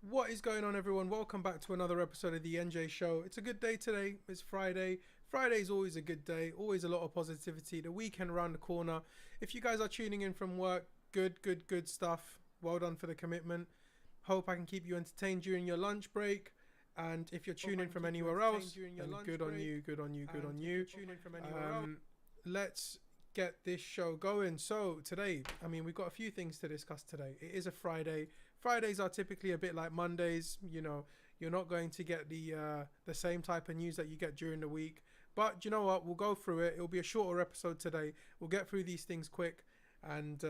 What is going on, everyone? Welcome back to another episode of the NJ Show. It's a good day today. It's Friday. Friday is always a good day. Always a lot of positivity. The weekend around the corner. If you guys are tuning in from work, good stuff. Well done for the commitment. Hope I can keep you entertained during your lunch break. And if you're tuning from anywhere else, then good on you. Let's get this show going. So today, we've got a few things to discuss today. It is a Friday. Fridays are typically a bit like Mondays. You know, you're not going to get the same type of news that you get during the week. But you know what? We'll go through it. It'll be a shorter episode today. We'll get through these things quick and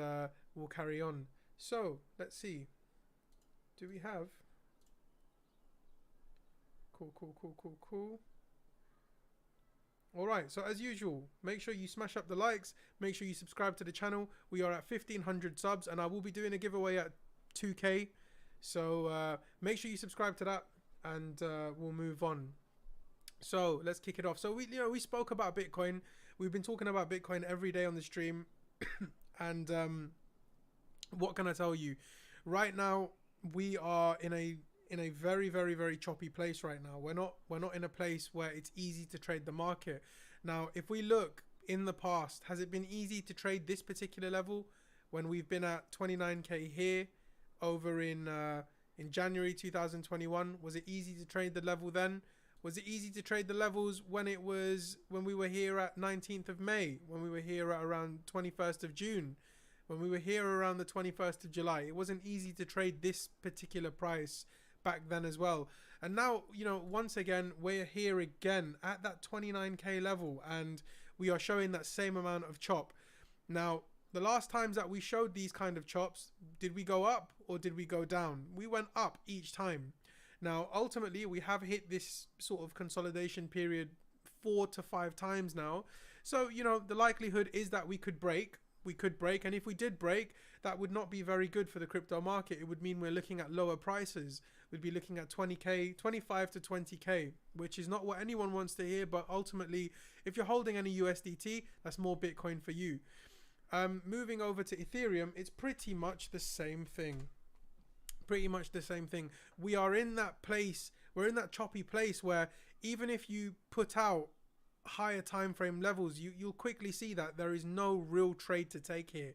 we'll carry on. So let's see. Do we have... Cool. Alright, so as usual, make sure you smash up the likes, make sure you subscribe to the channel. We are at 1,500 subs and I will be doing a giveaway at 2k. So make sure you subscribe to that and we'll move on. So let's kick it off. So we spoke about Bitcoin. We've been talking about Bitcoin every day on the stream. And what can I tell you? Right now, we are in a very choppy place right now. We're not in a place where it's easy to trade the market. Now, if we look in the past, has it been easy to trade this particular level when we've been at 29k here over in January 2021? Was it easy to trade the level then? Was it easy to trade the levels when we were here at 19th of May, when we were here at around 21st of June, when we were here around the 21st of July? It wasn't easy to trade this particular price back then as well. And now, once again, we're here again at that 29k level and we are showing that same amount of chop. Now, the last times that we showed these kind of chops, did we go up or did we go down? We went up each time. Now, ultimately, we have hit this sort of consolidation period 4 to 5 times now. So, the likelihood is that we could break. And if we did break, that would not be very good for the crypto market. It would mean we're looking at lower prices. We'd be looking at 20k, 25 to 20k, which is not what anyone wants to hear. But ultimately, if you're holding any USDT, that's more Bitcoin for you. Moving over to Ethereum, it's pretty much the same thing. We are in that place. We're in that choppy place where even if you put out higher time frame levels, you'll quickly see that there is no real trade to take here.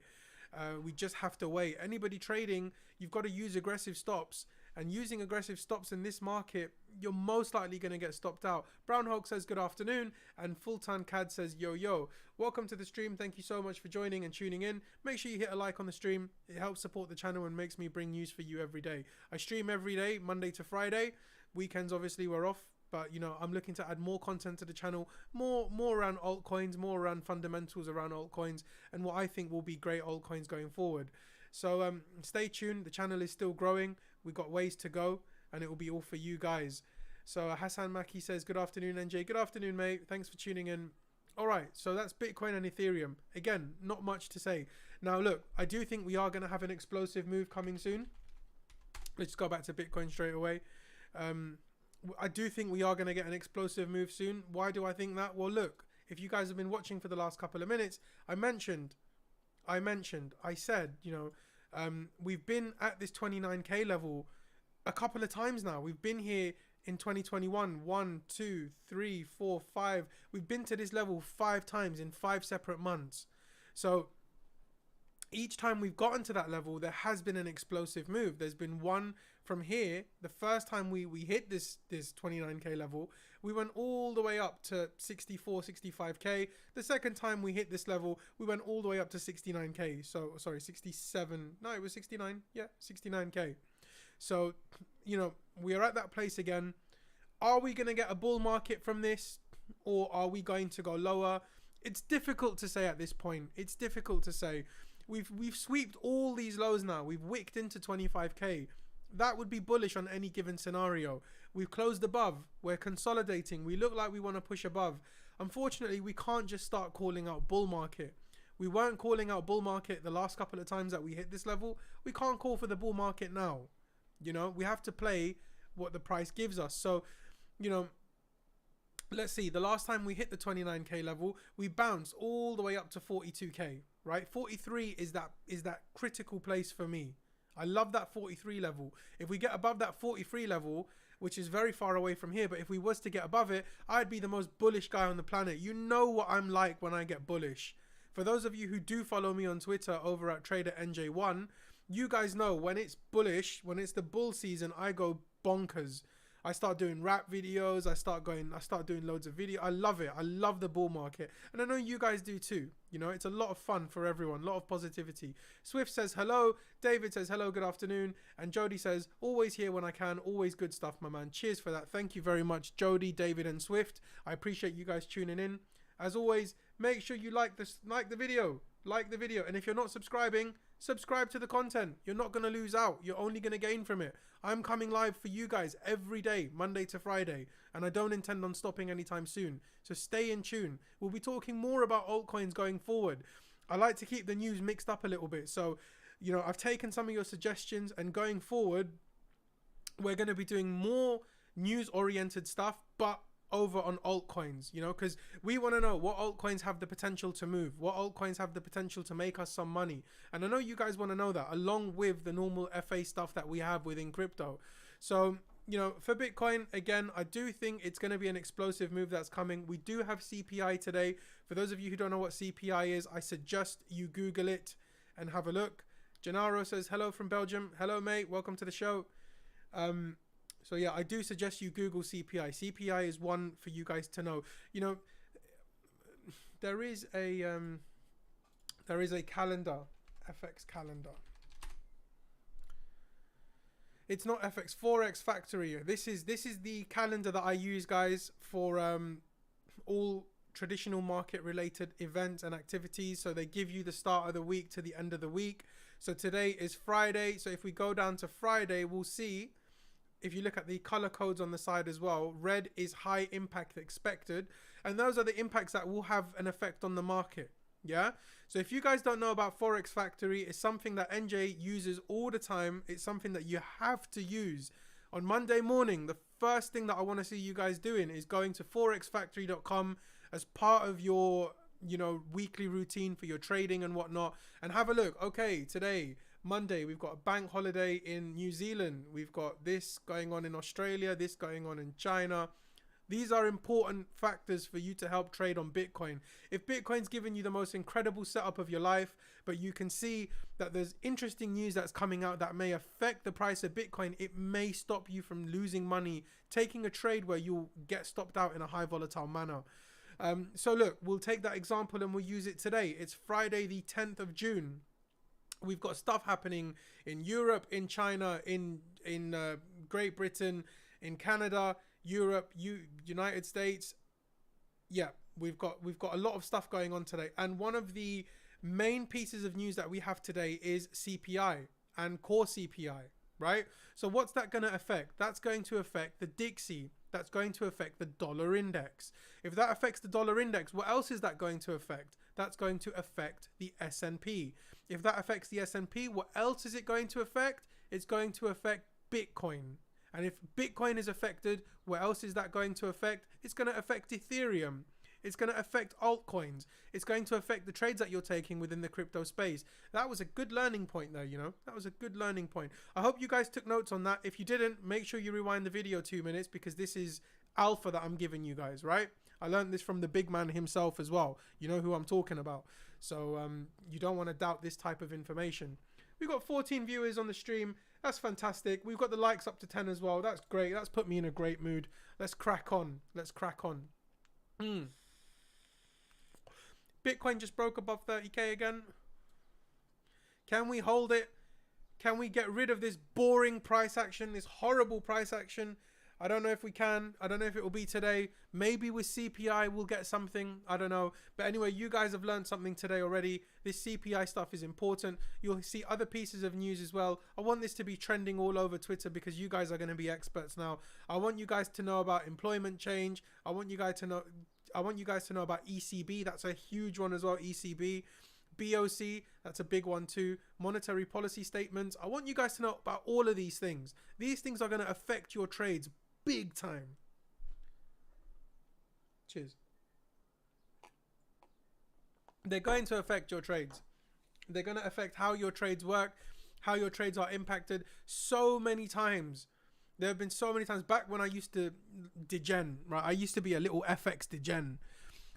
We just have to wait. Anybody trading, you've got to use aggressive stops, and using aggressive stops in this market, you're most likely going to get stopped out. Brown Hulk says good afternoon, and Full-Time Cad says yo. Welcome to the stream. Thank you so much for joining and tuning in. Make sure you hit a like on the stream. It helps support the channel and makes me bring news for you every day. I stream every day, Monday to Friday. Weekends obviously we're off, but I'm looking to add more content to the channel, more around altcoins, more around fundamentals around altcoins, and what I think will be great altcoins going forward. So stay tuned. The channel is still growing. We've got ways to go, and it will be all for you guys. So Hassan Maki says, good afternoon, NJ. Good afternoon, mate. Thanks for tuning in. All right, so that's Bitcoin and Ethereum. Again, not much to say. Now, look, I do think we are going to have an explosive move coming soon. Let's go back to Bitcoin straight away. I do think we are going to get an explosive move soon. Why do I think that? Well, look, if you guys have been watching for the last couple of minutes, I said, we've been at this 29k level a couple of times now. We've been here in 2021, 1, 2, 3, 4, 5. We've been to this level 5 times in 5 separate months. So each time we've gotten to that level, there has been an explosive move. There's been one from here. The first time we hit this 29k level, we went all the way up to 64, 65k. The second time we hit this level, we went all the way up to 69k. So, sorry, 67. No, it was 69. Yeah, 69k. So, we are at that place again. Are we going to get a bull market from this? Or are we going to go lower? It's difficult to say at this point. It's difficult to say. We've swept all these lows now. We've wicked into 25k. That would be bullish on any given scenario. We've closed above. We're consolidating. We look like we want to push above. Unfortunately, we can't just start calling out bull market. We weren't calling out bull market the last couple of times that we hit this level. We can't call for the bull market now. We have to play what the price gives us. So, let's see. The last time we hit the 29k level, we bounced all the way up to 42k. Right, 43 is that critical place for me. I love that 43 level. If we get above that 43 level, which is very far away from here, but if we was to get above it, I'd be the most bullish guy on the planet. You know what I'm like when I get bullish. For those of you who do follow me on Twitter over at TraderNJ1, you guys know when it's bullish, when it's the bull season, I go bonkers. I start doing rap videos. I start doing loads of video. I love it. I love the bull market. And I know you guys do too. You know, it's a lot of fun for everyone. A lot of positivity. Swift says hello. David says hello, good afternoon. And Jody says, always here when I can. Always good stuff, my man. Cheers for that. Thank you very much, Jody, David, and Swift. I appreciate you guys tuning in. As always, make sure you like the video. Like the video. And if you're not subscribing, subscribe to the content. You're not going to lose out. You're only going to gain from it. I'm coming live for you guys every day, Monday to Friday, and I don't intend on stopping anytime soon. So stay in tune. We'll be talking more about altcoins going forward. I like to keep the news mixed up a little bit. So, you know, I've taken some of your suggestions, and going forward, we're going to be doing more news-oriented stuff, but over on altcoins, you know, because we want to know what altcoins have the potential to move, what altcoins have the potential to make us some money. And I know you guys want to know that, along with the normal FA stuff that we have within crypto. So, you know, for Bitcoin, again, I do think it's going to be an explosive move that's coming. We do have CPI today. For those of you who don't know what CPI is, I suggest you Google it and have a look. Gennaro says hello from Belgium. Hello, mate. Welcome to the show. So yeah, I do suggest you Google CPI. CPI is one for you guys to know. You know, there is a calendar, FX calendar. It's not FX, Forex Factory. This is the calendar that I use, guys, for all traditional market related events and activities. So they give you the start of the week to the end of the week. So today is Friday. So if we go down to Friday, we'll see. If you look at the color codes on the side as well, red is high impact expected. And those are the impacts that will have an effect on the market. Yeah. So if you guys don't know about Forex Factory, it's something that NJ uses all the time. It's something that you have to use. On Monday morning, the first thing that I want to see you guys doing is going to forexfactory.com as part of your, you know, weekly routine for your trading and whatnot, and have a look. Okay, today, Monday, we've got a bank holiday in New Zealand. We've got this going on in Australia, this going on in China. These are important factors for you to help trade on Bitcoin. If Bitcoin's giving you the most incredible setup of your life, but you can see that there's interesting news that's coming out that may affect the price of Bitcoin, it may stop you from losing money, taking a trade where you'll get stopped out in a high volatile manner. So look, we'll take that example and we'll use it today. It's Friday the 10th of June. We've got stuff happening in Europe, in China, in Great Britain, in Canada, Europe, United States. Yeah, we've got a lot of stuff going on today. And one of the main pieces of news that we have today is CPI and core CPI, right? So what's that going to affect? That's going to affect the Dixie. That's going to affect the dollar index. If that affects the dollar index, what else is that going to affect? That's going to affect the S&P. If that affects the S&P, what else is it going to affect? It's going to affect Bitcoin. And if Bitcoin is affected, what else is that going to affect? It's going to affect Ethereum. It's going to affect altcoins. It's going to affect the trades that you're taking within the crypto space. That was a good learning point there, you know. That was a good learning point. I hope you guys took notes on that. If you didn't, make sure you rewind the video 2 minutes, because this is alpha that I'm giving you guys, right? I learned this from the big man himself as well. You know who I'm talking about. So you don't want to doubt this type of information. We've got 14 viewers on the stream. That's fantastic. We've got the likes up to 10 as well. That's great. That's put me in a great mood. Let's crack on. Let's crack on. Bitcoin just broke above 30k again. Can we hold it? Can we get rid of this boring price action, this horrible price action? I don't know if we can. I don't know if it will be today. Maybe with CPI we'll get something. I don't know. But anyway, you guys have learned something today already. This CPI stuff is important. You'll see other pieces of news as well. I want this to be trending all over Twitter, because you guys are going to be experts now. I want you guys to know about employment change. I want you guys to know about ECB. That's a huge one as well. ECB. BOC, that's a big one too. Monetary policy statements. I want you guys to know about all of these things. These things are going to affect your trades big time. Cheers. They're going to affect your trades. They're going to affect how your trades work. how your trades are impacted so many times. There have been so many times back when I used to degen, right? I used to be a little FX degen.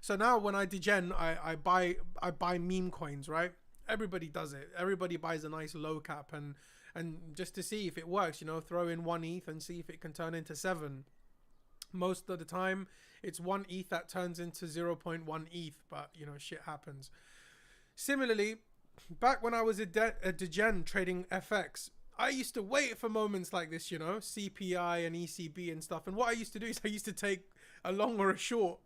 So now when I degen, I buy meme coins, right? Everybody does it. Everybody buys a nice low cap and just to see if it works, you know, throw in 1 ETH and see if it can turn into 7. Most of the time, it's 1 ETH that turns into 0.1 ETH, but you know, shit happens. Similarly, back when I was a degen trading FX, I used to wait for moments like this, you know, CPI and ECB and stuff. And what I used to do is I used to take a long or a short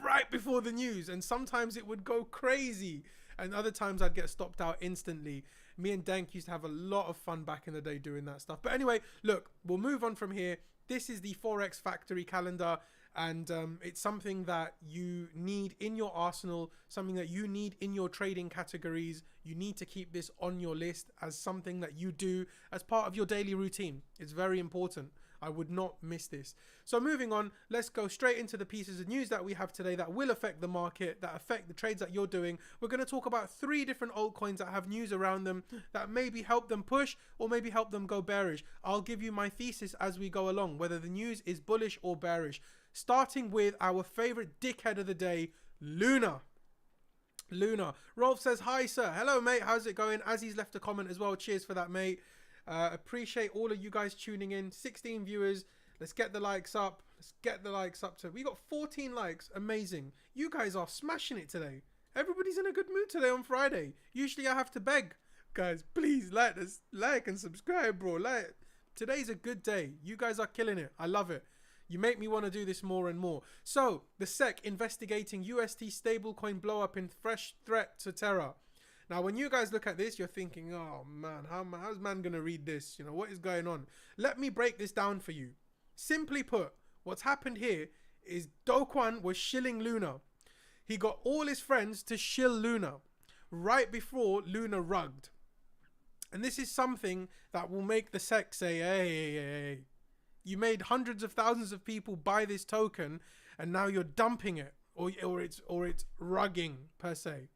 right before the news. And sometimes it would go crazy. And other times I'd get stopped out instantly. Me and Dank used to have a lot of fun back in the day doing that stuff. But anyway, look, we'll move on from here. This is the Forex Factory calendar. And it's something that you need in your arsenal, something that you need in your trading categories. You need to keep this on your list as something that you do as part of your daily routine. It's very important. I would not miss this. So moving on, let's go straight into the pieces of news that we have today that will affect the market, that affect the trades that you're doing. We're going to talk about 3 different altcoins that have news around them that maybe help them push or maybe help them go bearish. I'll give you my thesis as we go along, whether the news is bullish or bearish. Starting with our favorite dickhead of the day, Luna. Rolf says, hi, sir. Hello, mate. How's it going? As he's left a comment as well. Cheers for that, mate. Appreciate all of you guys tuning in. 16 viewers. Let's get the likes up. We got 14 likes. Amazing. You guys are smashing it today. Everybody's in a good mood today on Friday. Usually I have to beg. Guys, please like and subscribe, bro. Today's a good day. You guys are killing it. I love it. You make me want to do this more and more. So, the SEC investigating UST stablecoin blow-up in fresh threat to Terra. Now, when you guys look at this, you're thinking, oh man, how's man going to read this? You know, what is going on? Let me break this down for you. Simply put, what's happened here is Do Kwon was shilling Luna. He got all his friends to shill Luna right before Luna rugged. And this is something that will make the SEC say, hey. You made hundreds of thousands of people buy this token and now you're dumping it or it's rugging per se.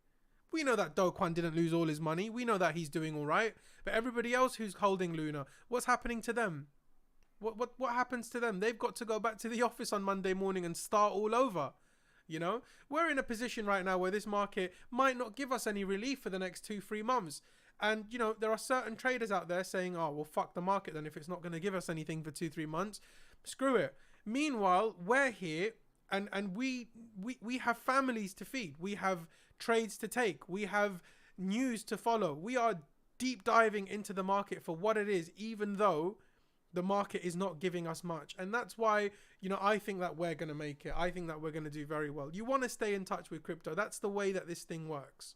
We know that Do Kwon didn't lose all his money. We know that he's doing all right. But everybody else who's holding Luna, what's happening to them? What happens to them? They've got to go back to the office on Monday morning and start all over. You know, we're in a position right now where this market might not give us any relief for the next 2-3 months. And, you know, there are certain traders out there saying, oh, well, fuck the market then if it's not going to give us anything for 2-3 months. Screw it. Meanwhile, we're here and we have families to feed. We have trades to take. We have news to follow. We are deep diving into the market for what it is, even though the market is not giving us much. And that's why, you know, I think that we're going to make it. I think that we're going to do very well. You want to stay in touch with crypto. That's the way that this thing works.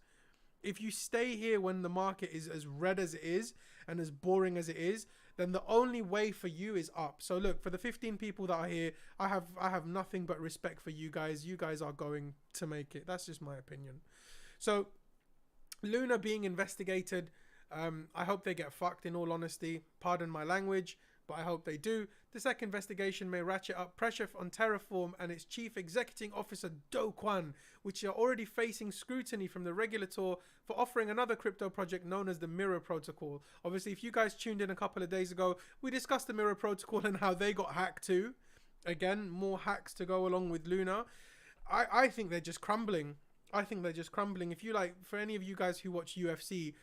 If you stay here when the market is as red as it is and as boring as it is, then the only way for you is up. So look, for the 15 people that are here, I have nothing but respect for you guys. You guys are going to make it. That's just my opinion. So Luna being investigated, I hope they get fucked, in all honesty. Pardon my language, but I hope they do. The SEC investigation may ratchet up pressure on Terraform and its chief executive officer Do Kwon, which are already facing scrutiny from the regulator for offering another crypto project known as the Mirror Protocol. Obviously, if you guys tuned in a couple of days ago, we discussed the Mirror Protocol and how they got hacked too. Again, more hacks to go along with Luna. I think they're just crumbling. If you like, for any of you guys who watch UFC,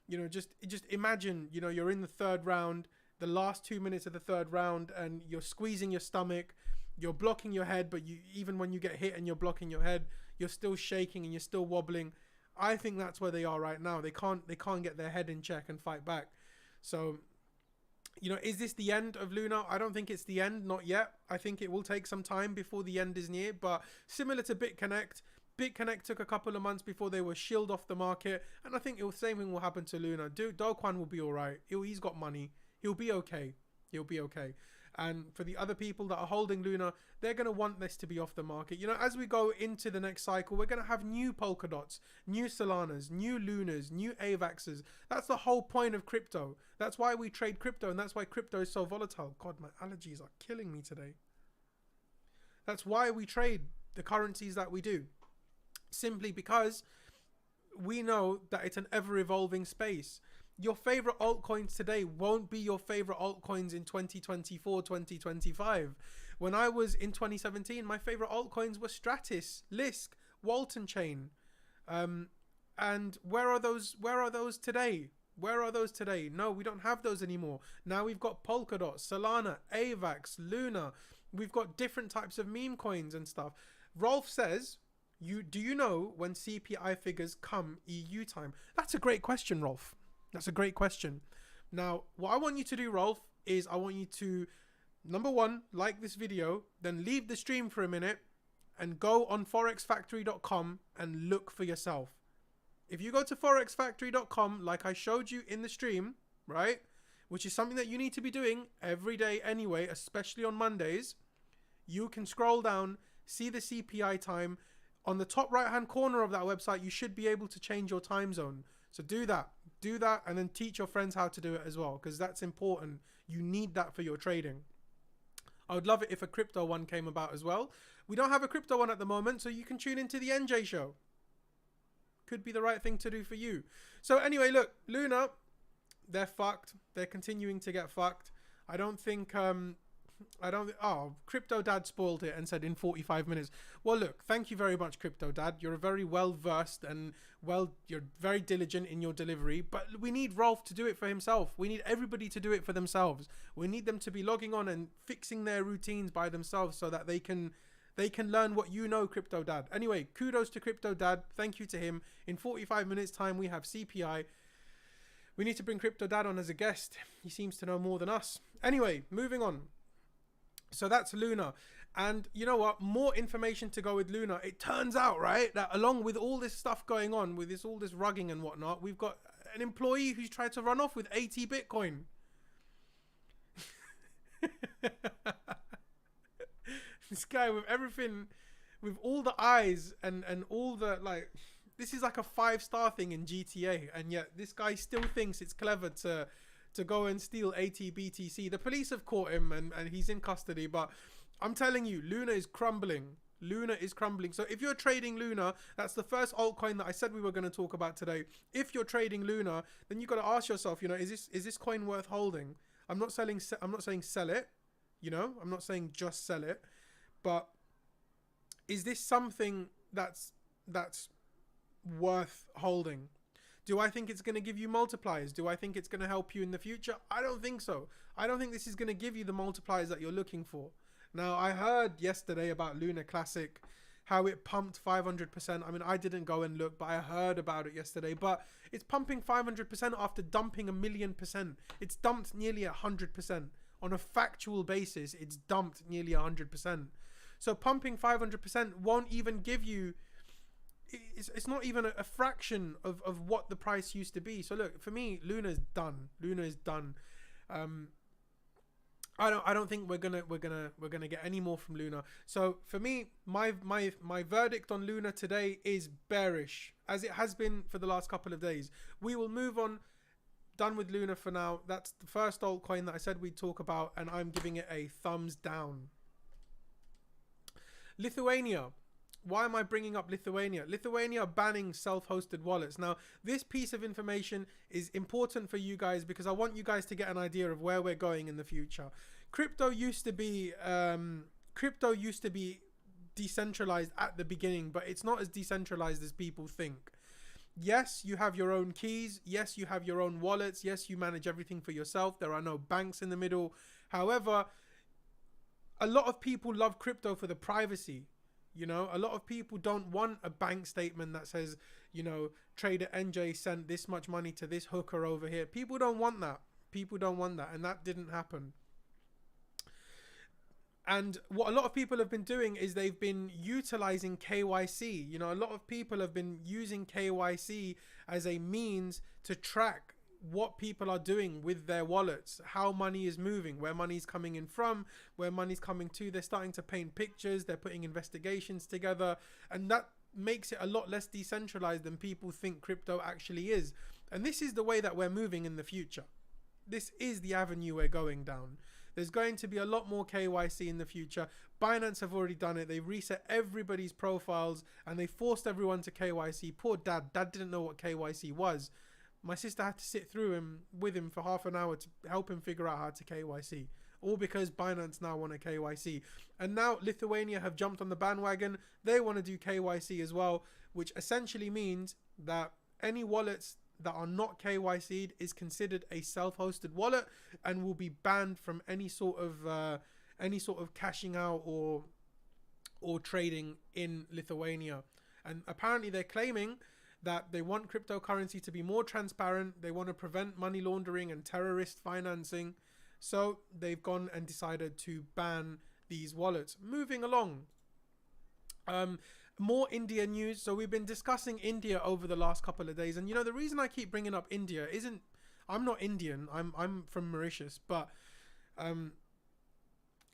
you know, just imagine, you know, you're in the 3rd round, the last 2 minutes of the 3rd round, and you're squeezing your stomach, you're blocking your head, but even when you get hit and you're blocking your head, you're still shaking and you're still wobbling. I think that's where they are right now. They can't get their head in check and fight back. So, you know, is this the end of Luna? I don't think it's the end, not yet. I think it will take some time before the end is near, but similar to BitConnect took a couple of months before they were shilled off the market, and I think the same thing will happen to Luna. Do Kwon will be all right. He's got money. He'll be okay. And for the other people that are holding Luna, they're going to want this to be off the market. You know, as we go into the next cycle, we're going to have new Polkadots, new Solanas, new Lunas, new AVAXs. That's the whole point of crypto. That's why we trade crypto, and that's why crypto is so volatile. God, my allergies are killing me today. That's why we trade the currencies that we do. Simply because we know that it's an ever-evolving space. Your favorite altcoins today won't be your favorite altcoins in 2024, 2025. When I was in 2017, my favorite altcoins were Stratis, Lisk, Walton Chain. And where are those today? Where are those today? No, we don't have those anymore. Now we've got Polkadot, Solana, AVAX, Luna. We've got different types of meme coins and stuff. Rolf says, do you know when CPI figures come EU time? That's a great question, Rolf. That's a great question. Now, what I want you to do, Rolf, is I want you to, number one, like this video, then leave the stream for a minute and go on forexfactory.com and look for yourself. If you go to forexfactory.com, like I showed you in the stream, right, which is something that you need to be doing every day anyway, especially on Mondays, you can scroll down, see the CPI time. On the top right-hand corner of that website, you should be able to change your time zone. So do that, and then teach your friends how to do it as well, because that's important. You need that for your trading. I would love it if a crypto one came about as well. We don't have a crypto one at the moment, so you can tune into the NJ show. Could be the right thing to do for you. So anyway, look, Luna, they're fucked. They're continuing to get fucked. Crypto Dad spoiled it and said in 45 minutes. Well, look, thank you very much, Crypto Dad. You're a very well-versed and you're very diligent in your delivery, but we need Rolf to do it for himself. We need everybody to do it for themselves. We need them to be logging on and fixing their routines by themselves so that they can learn what you know, Crypto Dad. Anyway, kudos to Crypto Dad. Thank you to him. In 45 minutes time, we have CPI. We need to bring Crypto Dad on as a guest. He seems to know more than us. Anyway, moving on. So that's Luna. And you know what? More information to go with Luna. It turns out, right, that along with all this stuff going on, with all this rugging and whatnot, we've got an employee who's tried to run off with 80 Bitcoin. This guy with everything, with all the eyes and all the, like, this is like a 5-star thing in GTA, and yet this guy still thinks it's clever to go and steal 80 BTC. The police have caught him and he's in custody, but I'm telling you, Luna is crumbling. Luna is crumbling. So if you're trading Luna, that's the first altcoin that I said we were going to talk about today. If you're trading Luna, then you got to ask yourself, you know, is this coin worth holding? I'm not saying sell it, you know, I'm not saying just sell it, but is this something that's worth holding? Do I think it's going to give you multipliers? Do I think it's going to help you in the future? I don't think so. I don't think this is going to give you the multipliers that you're looking for. Now, I heard yesterday about Luna Classic, how it pumped 500%. I mean, I didn't go and look, but I heard about it yesterday. But it's pumping 500% after dumping 1,000,000%. It's dumped nearly 100%. On a factual basis, it's dumped nearly 100%. So pumping 500% won't even give you... It's not even a fraction of what the price used to be. So look, for me, Luna's done. Luna is done. I don't think we're gonna get any more from Luna. So for me, my verdict on Luna today is bearish, as it has been for the last couple of days. We will move on. Done with Luna for now. That's the first altcoin that I said we'd talk about, and I'm giving it a thumbs down. Lithuania. Why am I bringing up Lithuania? Lithuania banning self-hosted wallets. Now, this piece of information is important for you guys because I want you guys to get an idea of where we're going in the future. Crypto used to be decentralized at the beginning, but it's not as decentralized as people think. Yes, you have your own keys. Yes, you have your own wallets. Yes, you manage everything for yourself. There are no banks in the middle. However, a lot of people love crypto for the privacy. You know, a lot of people don't want a bank statement that says, you know, trader NJ sent this much money to this hooker over here. People don't want that. People don't want that. And that didn't happen. And what a lot of people have been doing is they've been utilizing KYC. You know, a lot of people have been using KYC as a means to track what people are doing with their wallets, how money is moving, where money's coming in from, where money's coming to. They're starting to paint pictures, they're putting investigations together, and that makes it a lot less decentralized than people think crypto actually is. And this is the way that we're moving in the future. This is the avenue we're going down. There's going to be a lot more KYC in the future. Binance have already done it. They reset everybody's profiles and they forced everyone to KYC. Poor Dad. Dad didn't know what KYC was. My sister had to sit through him with him for half an hour to help him figure out how to KYC. All because Binance now want a KYC. And now Lithuania have jumped on the bandwagon. They want to do KYC as well, which essentially means that any wallets that are not KYC'd is considered a self-hosted wallet and will be banned from any sort of cashing out or trading in Lithuania. And apparently they're claiming that they want cryptocurrency to be more transparent. They want to prevent money laundering and terrorist financing. So they've gone and decided to ban these wallets. Moving along. More India news. So we've been discussing India over the last couple of days. And, you know, the reason I keep bringing up India isn't... I'm not Indian. I'm from Mauritius. But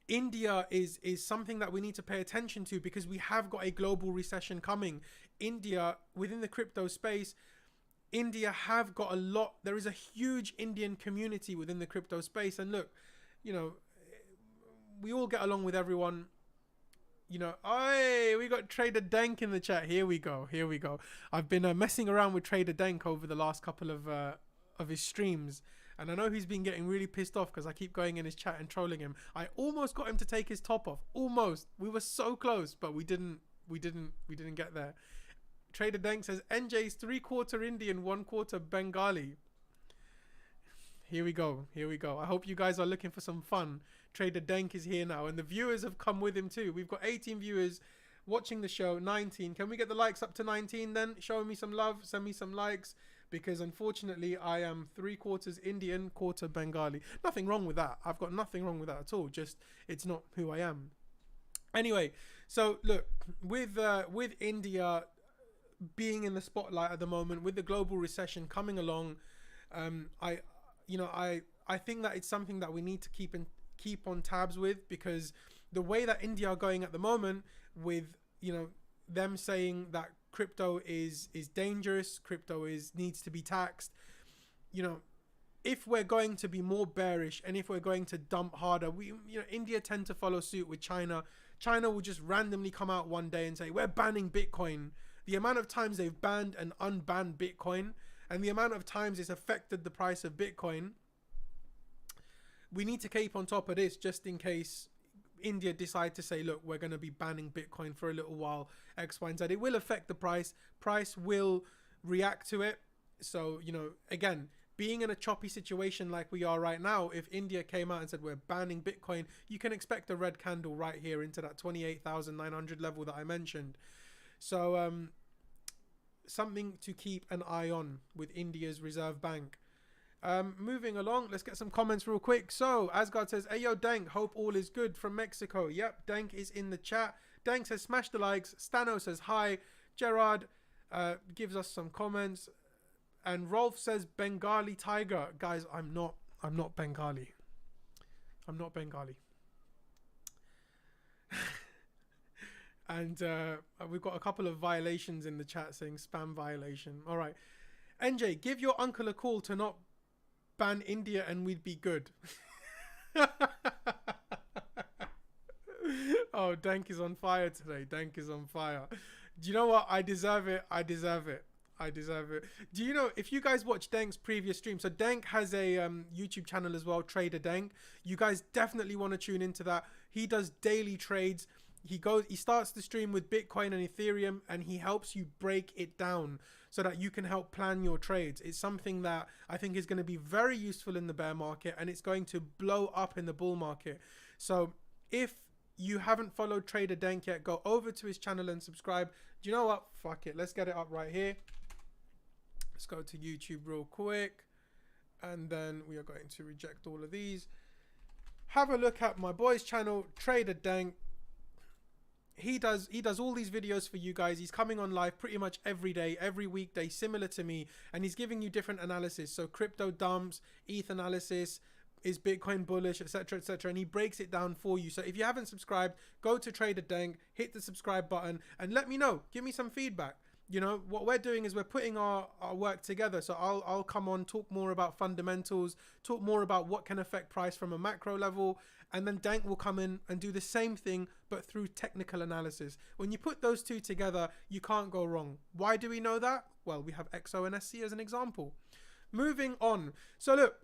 India is something that we need to pay attention to because we have got a global recession coming. India, within the crypto space, India have got a lot. There is a huge Indian community within the crypto space. And look, you know, we all get along with everyone. You know, hey, we got Trader Dank in the chat. Here we go. I've been messing around with Trader Dank over the last couple of his streams. And I know he's been getting really pissed off because I keep going in his chat and trolling him. I almost got him to take his top off. Almost. We were so close, but we didn't get there. Trader Dank says NJ's 3/4 Indian, 1/4 Bengali. Here we go. I hope you guys are looking for some fun. Trader Dank is here now, and the viewers have come with him too. We've got 18 viewers watching the show, 19. Can we get the likes up to 19 then? Show me some love, send me some likes, because unfortunately I am 3/4 Indian, 1/4 Bengali. Nothing wrong with that. I've got nothing wrong with that at all. Just it's not who I am. Anyway, so look, with India being in the spotlight at the moment, with the global recession coming along, I think that it's something that we need to keep on tabs with, because the way that India are going at the moment, with, you know, them saying that crypto is dangerous, crypto needs to be taxed, you know, if we're going to be more bearish and if we're going to dump harder, India tend to follow suit with China. China will just randomly come out one day and say, we're banning Bitcoin. The amount of times they've banned and unbanned Bitcoin, and the amount of times it's affected the price of Bitcoin, we need to keep on top of this just in case India decide to say, look, we're going to be banning Bitcoin for a little while, X, Y, and Z. It will affect the price. Price will react to it. So, you know, again, being in a choppy situation like we are right now, if India came out and said we're banning Bitcoin, you can expect a red candle right here into that 28,900 level that I mentioned. So something to keep an eye on with India's Reserve Bank. Moving along, let's get some comments real quick. So Asgard says, hey yo Dank, hope all is good from Mexico. Yep, Dank is in the chat. Dank says smash the likes. Stano says hi. Gerard gives us some comments, and Rolf says Bengali tiger. Guys, I'm not Bengali. I'm not Bengali. And we've got a couple of violations in the chat saying spam violation. All right. NJ, give your uncle a call to not ban India and we'd be good. Oh, Dank is on fire today. Dank is on fire. Do you know what? I deserve it. Do you know, if you guys watch Dank's previous stream, so Dank has a YouTube channel as well, Trader Dank. You guys definitely want to tune into that. He does daily trades. He starts the stream with Bitcoin and Ethereum, and he helps you break it down so that you can help plan your trades. It's something that I think is going to be very useful in the bear market, and it's going to blow up in the bull market. So if you haven't followed Trader Dank yet, go over to his channel and subscribe. Do you know what? Fuck it. Let's get it up right here. Let's go to YouTube real quick, and then we are going to reject all of these. Have a look at my boy's channel, Trader Dank. He does all these videos for you guys. He's coming on live pretty much every day, every weekday, similar to me, and he's giving you different analysis. So crypto dumps, ETH analysis, is Bitcoin bullish, etc., etc., and he breaks it down for you. So if you haven't subscribed, go to Trader Dank, hit the subscribe button, and let me know. Give me some feedback. You know, what we're doing is we're putting our work together. So I'll come on, talk more about fundamentals, talk more about what can affect price from a macro level, and then Dank will come in and do the same thing, but through technical analysis. When you put those two together, you can't go wrong. Why do we know that? Well, we have XO and SC as an example. moving on. So look,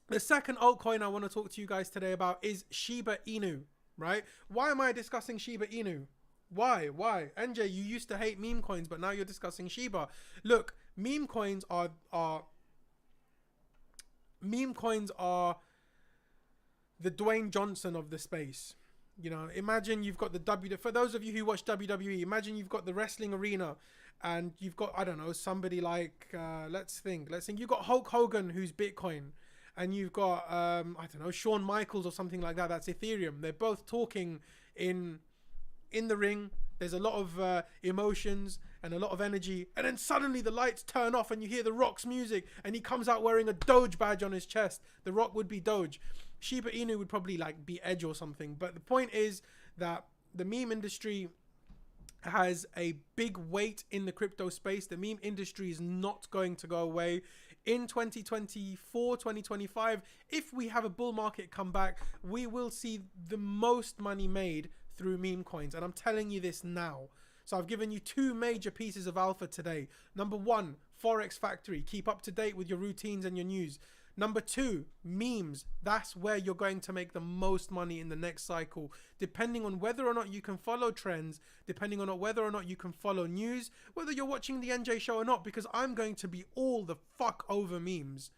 the second altcoin I want to talk to you guys today about is Shiba Inu, right? Why am I discussing Shiba Inu? Why? NJ, you used to hate meme coins, but now you're discussing Shiba. Look, meme coins are the Dwayne Johnson of the space. You know, imagine you've got for those of you who watch WWE, imagine you've got the wrestling arena and you've got, I don't know, somebody like, let's think you've got Hulk Hogan, who's Bitcoin, and you've got, I don't know, Shawn Michaels or something like that. That's Ethereum. They're both talking in the ring. There's a lot of emotions and a lot of energy, and then suddenly the lights turn off and you hear The Rock's music, and he comes out wearing a Doge badge on his chest. The Rock would be Doge. Shiba Inu would probably like be Edge or something. But the point is that the meme industry has a big weight in the crypto space. The meme industry is not going to go away. In 2024, 2025, if we have a bull market come back, we will see the most money made through meme coins. And I'm telling you this now. So I've given you two major pieces of alpha today. Number one, Forex Factory. Keep up to date with your routines and your news. Number two, memes. That's where you're going to make the most money in the next cycle, depending on whether or not you can follow trends, depending on whether or not you can follow news, whether you're watching the NJ show or not, because I'm going to be all the fuck over memes.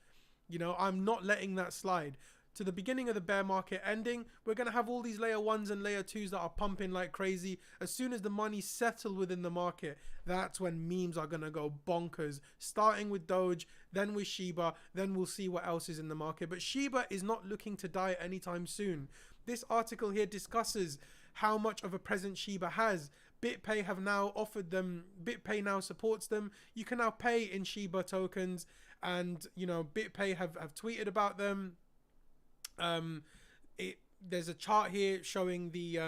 You know, I'm not letting that slide. To the beginning of the bear market ending, we're going to have all these layer ones and layer twos that are pumping like crazy. As soon as the money settles within the market, that's when memes are going to go bonkers, starting with Doge, then with Shiba, then we'll see what else is in the market. But Shiba is not looking to die anytime soon. This article here discusses how much of a presence Shiba has. BitPay have now offered them, BitPay now supports them. You can now pay in Shiba tokens, and you know, BitPay have tweeted about them. There's a chart here showing the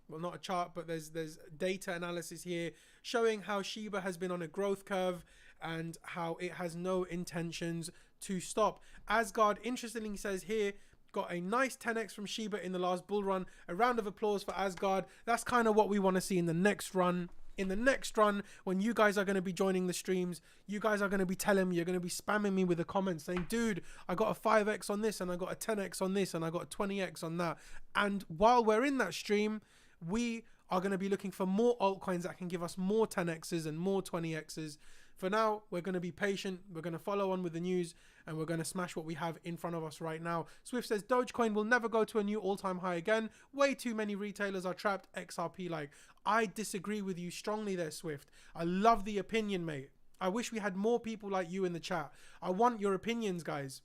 well, not a chart, but there's data analysis here showing how Shiba has been on a growth curve and how it has no intentions to stop. Asgard interestingly says here, got a nice 10x from Shiba in the last bull run. A round of applause for Asgard. That's kind of what we want to see in the next run. In the next run, when you guys are going to be joining the streams, you guys are going to be telling me, you're going to be spamming me with the comments saying, dude, I got a 5x on this, and I got a 10x on this, and I got a 20x on that. And while we're in that stream, we are going to be looking for more altcoins that can give us more 10x's and more 20x's. For now, we're going to be patient. We're going to follow on with the news, and we're going to smash what we have in front of us right now. Swift says, Dogecoin will never go to a new all-time high again. Way too many retailers are trapped. XRP like. I disagree with you strongly there, Swift. I love the opinion, mate. I wish we had more people like you in the chat. I want your opinions, guys.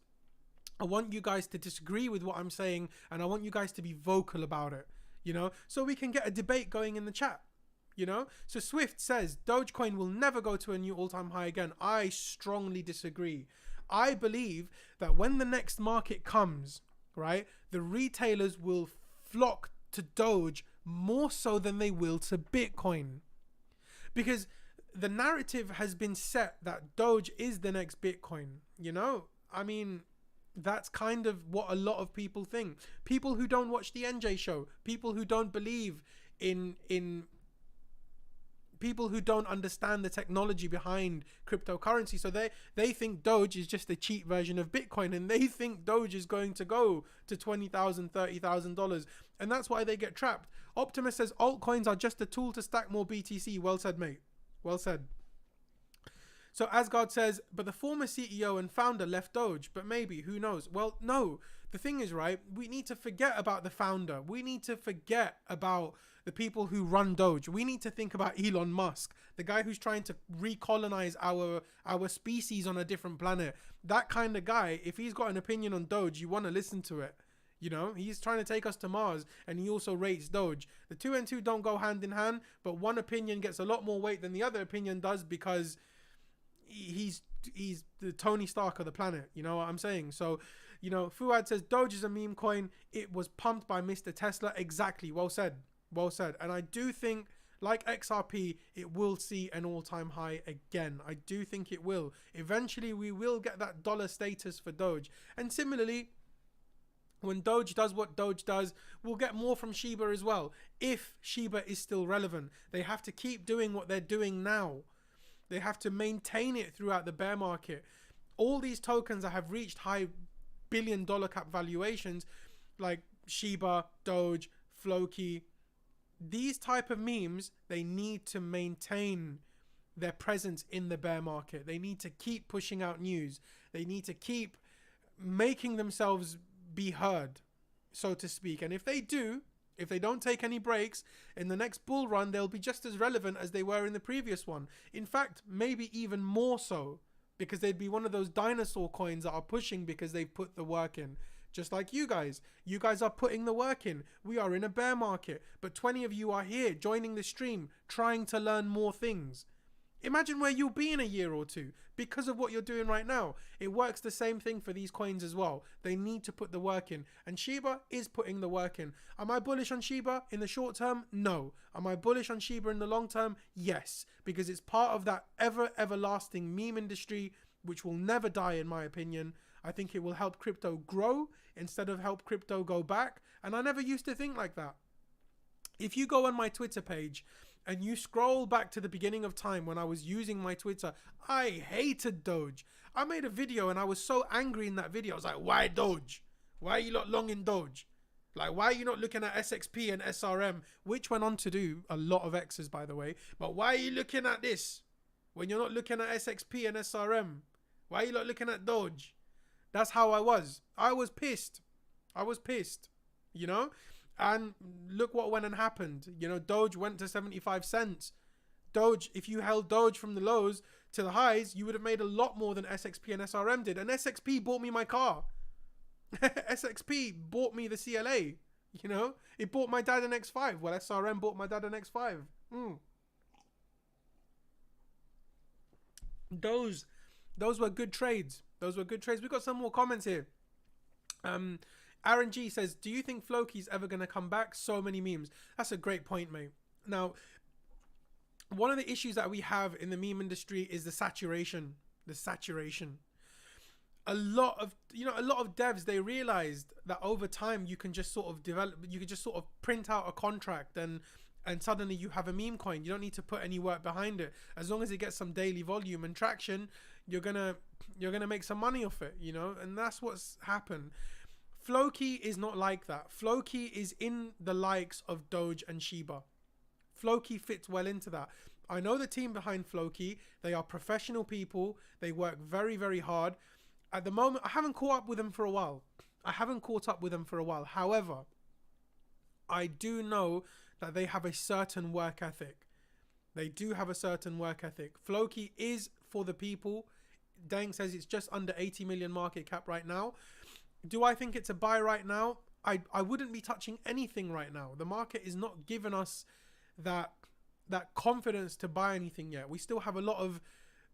I want you guys to disagree with what I'm saying, and I want you guys to be vocal about it, you know, so we can get a debate going in the chat. You know, so Swift says Dogecoin will never go to a new all-time high again. I strongly disagree. I believe that when the next market comes, right, the retailers will flock to Doge more so than they will to Bitcoin, because the narrative has been set that Doge is the next Bitcoin. You know, I mean, that's kind of what a lot of people think. People who don't watch the NJ show, people who don't believe in people who don't understand the technology behind cryptocurrency. So they think Doge is just a cheap version of Bitcoin, and they think Doge is going to go to $20,000, $30,000. And that's why they get trapped. Optimus says altcoins are just a tool to stack more BTC. Well said, mate. Well said. So Asgard says, but the former CEO and founder left Doge, but maybe, who knows? Well, no. The thing is, right, we need to forget about the founder. We need to forget about the people who run Doge. We need to think about Elon Musk, the guy who's trying to recolonize our species on a different planet. That kind of guy, if he's got an opinion on Doge, you want to listen to it. You know, he's trying to take us to Mars, and he also rates Doge. The two and two don't go hand in hand, but one opinion gets a lot more weight than the other opinion does, because he's the Tony Stark of the planet. You know what I'm saying? So, you know, Fuad says Doge is a meme coin. It was pumped by Mr. Tesla. Exactly. Well said. Well said. And I do think, like XRP, it will see an all-time high again. I do think it will. Eventually, we will get that dollar status for Doge. And similarly, when Doge does what Doge does, we'll get more from Shiba as well. If Shiba is still relevant, they have to keep doing what they're doing now. They have to maintain it throughout the bear market. all these tokens that have reached high billion-dollar cap valuations, like Shiba, Doge, Floki, these type of memes, they need to maintain their presence in the bear market. They need to keep pushing out news. They need to keep making themselves be heard, so to speak. And if they do, if they don't take any breaks, in the next bull run, they'll be just as relevant as they were in the previous one. In fact, maybe even more so, because they'd be one of those dinosaur coins that are pushing because they've put the work in. Just like you guys. You guys are putting the work in. We are in a bear market, but 20 of you are here joining the stream, trying to learn more things. Imagine where you'll be in a year or two because of what you're doing right now. It works the same thing for these coins as well. They need to put the work in. And Shiba is putting the work in. Am I bullish on Shiba in the short term? No. Am I bullish on Shiba in the long term? Yes. Because it's part of that everlasting meme industry, which will never die in my opinion. I think it will help crypto grow instead of help crypto go back. And I never used to think like that. If you go on my Twitter page and you scroll back to the beginning of time when I was using my Twitter, I hated Doge. I made a video and I was so angry in that video. I was like, why Doge? Why are you not long in Doge? Like, why are you not looking at SXP and SRM, which went on to do a lot of X's, by the way. But why are you looking at this when you're not looking at SXP and SRM? Why are you not looking at Doge? That's how I was. I was pissed. I was pissed, you know? And look what went and happened. You know, Doge went to 75 cents. Doge, if you held Doge from the lows to the highs, you would have made a lot more than SXP and SRM did. And SXP bought me my car. SXP bought me the CLA. You know, it bought my dad an X5. Well, SRM bought my dad an X5. Those were good trades. Those were good trades. We've got some more comments here. Aaron G says, do you think Floki's ever going to come back? So many memes. That's a great point, mate. Now, one of the issues that we have in the meme industry is the saturation. A lot of devs, they realized that over time you can just sort of print out a contract and suddenly you have a meme coin. You don't need to put any work behind it. As long as it gets some daily volume and traction, you're gonna make some money off it, you know? And that's what's happened. Floki is not like that. Floki is in the likes of Doge and Shiba. Floki fits well into that. I know the team behind Floki. They are professional people. They work very, very hard. At the moment, I haven't caught up with them for a while. However, I do know that they have a certain work ethic. Floki is for the people. Deng says it's just under 80 million market cap right now. Do I think it's a buy right now? I wouldn't be touching anything right now. The market is not giving us that confidence to buy anything yet. We still have a lot of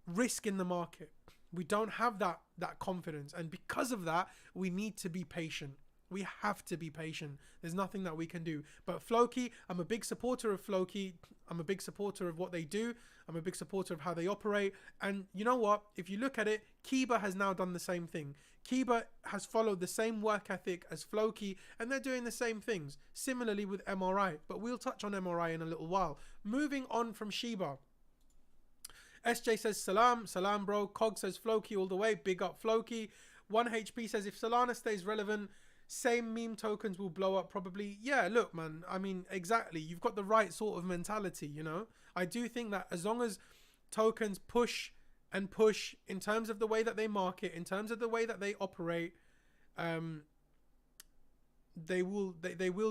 risk in the market. We don't have that confidence. And because of that, we need to be patient. We have to be patient. There's nothing that we can do. But Floki, I'm a big supporter of Floki. I'm a big supporter of what they do. I'm a big supporter of how they operate. And you know what? If you look at it, Kiba has now done the same thing. Kiba has followed the same work ethic as Floki, and they're doing the same things. Similarly with MRI, but we'll touch on MRI in a little while. Moving on from Shiba. SJ says, salam bro. Cog says Floki all the way. Big up Floki. 1HP says, if Solana stays relevant, same meme tokens will blow up probably. Yeah, look, man. I mean, exactly. You've got the right sort of mentality, you know? I do think that as long as tokens push and push in terms of the way that they market, in terms of the way that they operate, they will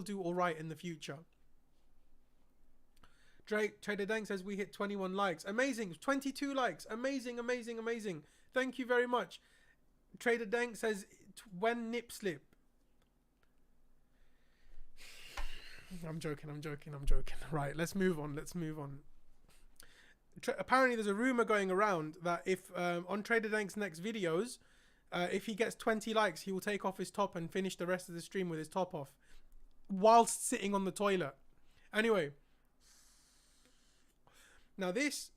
do all right in the future. Trader Dank says we hit 21 likes. Amazing. 22 likes. Amazing. Thank you very much. Trader Dank says when nip slip. I'm joking. Right, let's move on. Apparently there's a rumor going around that if on Trader Dank's next videos, if he gets 20 likes, he will take off his top and finish the rest of the stream with his top off whilst sitting on the toilet. Anyway, now this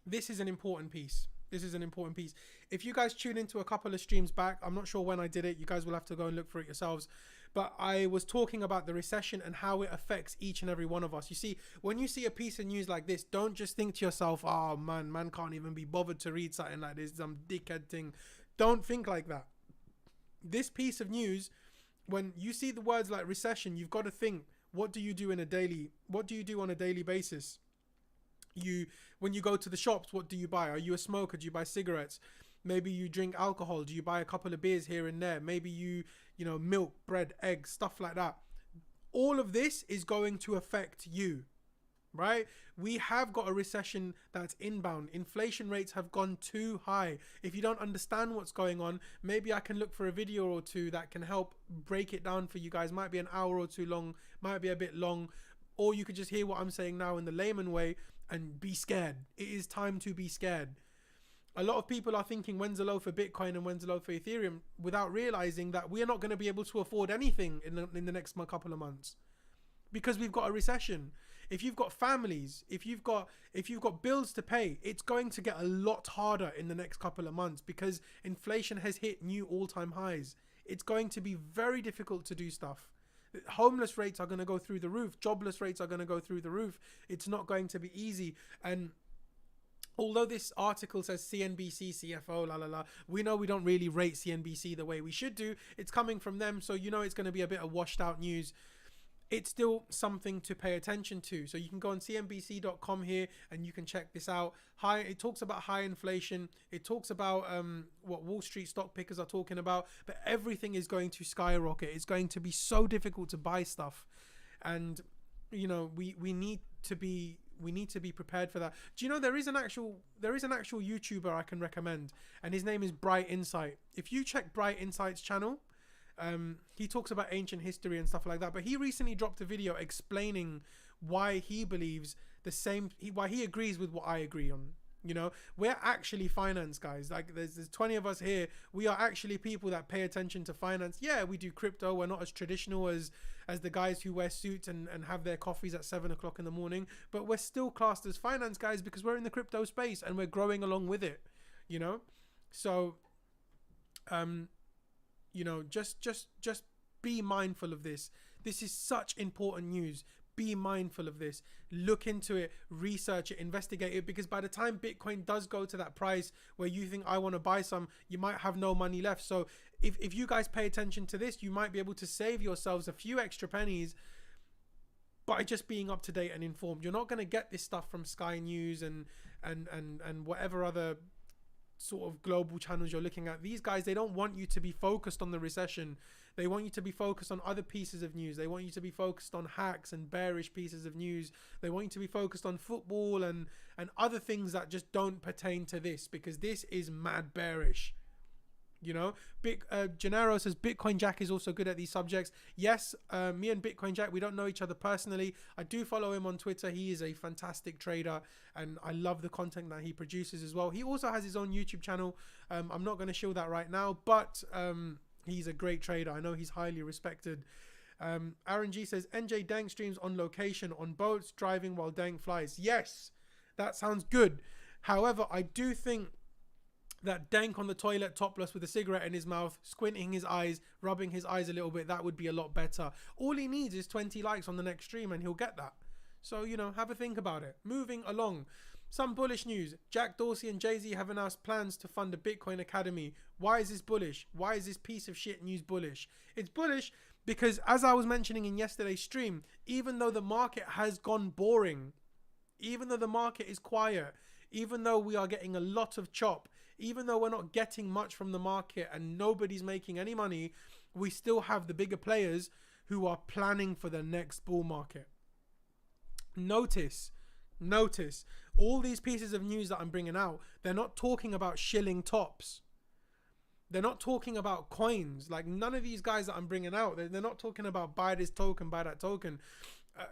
is an important piece. This is an important piece. If you guys tune into a couple of streams back, I'm not sure when I did it. You guys will have to go and look for it yourselves. But I was talking about the recession and how it affects each and every one of us. You see, when you see a piece of news like this, don't just think to yourself, oh man can't even be bothered to read something like this, some dickhead thing. Don't think like that. This piece of news, when you see the words like recession, you've got to think, what do you do on a daily basis? When you go to the shops, what do you buy? Are you a smoker? Do you buy cigarettes? Maybe you drink alcohol. Do you buy a couple of beers here and there? Maybe you know, milk, bread, eggs, stuff like that. All of this is going to affect you, right? We have got a recession that's inbound. Inflation rates have gone too high. If you don't understand what's going on, maybe I can look for a video or two that can help break it down for you guys. Might be an hour or two long, might be a bit long, or you could just hear what I'm saying now in the layman way and be scared. It is time to be scared. A lot of people are thinking, when's the low for Bitcoin and when's the low for Ethereum, without realizing that we are not going to be able to afford anything in the next couple of months, because we've got a recession. If you've got families, if you've got bills to pay, it's going to get a lot harder in the next couple of months because inflation has hit new all-time highs. It's going to be very difficult to do stuff. Homeless rates are going to go through the roof. Jobless rates are going to go through the roof. It's not going to be easy. And although this article says CNBC, CFO, we know we don't really rate CNBC the way we should do. It's coming from them, so you know it's going to be a bit of washed out news. It's still something to pay attention to. So you can go on cnbc.com here and you can check this out. It talks about high inflation. It talks about what Wall Street stock pickers are talking about. But everything is going to skyrocket. It's going to be so difficult to buy stuff. And, you know, we need to be prepared for that. Do you know there is an actual YouTuber I can recommend, and his name is Bright Insight. If you check Bright Insight's channel, he talks about ancient history and stuff like that, but he recently dropped a video explaining why he believes why he agrees with what I agree on. You know, we're actually finance guys. Like there's 20 of us here. We are actually people that pay attention to finance. Yeah, we do crypto. We're not as traditional as the guys who wear suits and have their coffees at 7 o'clock in the morning, but we're still classed as finance guys because we're in the crypto space and we're growing along with it, you know? So, you know, just be mindful of this. This is such important news. Be mindful of this. Look into it, research it, investigate it, because by the time Bitcoin does go to that price where you think I want to buy some, you might have no money left. So if you guys pay attention to this, you might be able to save yourselves a few extra pennies by just being up to date and informed. You're not going to get this stuff from Sky News and whatever other sort of global channels you're looking at. These guys, they don't want you to be focused on the recession. They want you to be focused on other pieces of news. They want you to be focused on hacks and bearish pieces of news. They want you to be focused on football and other things that just don't pertain to this, because this is mad bearish. You know, Gennaro says Bitcoin Jack is also good at these subjects. Yes, me and Bitcoin Jack, we don't know each other personally. I do follow him on Twitter. He is a fantastic trader and I love the content that he produces as well. He also has his own YouTube channel. I'm not going to show that right now, but he's a great trader. I know he's highly respected. Aaron G says NJ Dank streams on location on boats driving while Dank flies. Yes, that sounds good. However, I do think that Dank on the toilet topless with a cigarette in his mouth, squinting his eyes, rubbing his eyes a little bit, that would be a lot better. All he needs is 20 likes on the next stream and he'll get that. So, you know, have a think about it. Moving along. Some bullish news. Jack Dorsey and Jay-Z have announced plans to fund a Bitcoin Academy. Why is this bullish? Why is this piece of shit news bullish? It's bullish because, as I was mentioning in yesterday's stream, even though the market has gone boring, even though the market is quiet, even though we are getting a lot of chop, even though we're not getting much from the market and nobody's making any money, we still have the bigger players who are planning for the next bull market. Notice, all these pieces of news that I'm bringing out, they're not talking about shilling tops. They're not talking about coins. Like, none of these guys that I'm bringing out, they're not talking about buy this token, buy that token.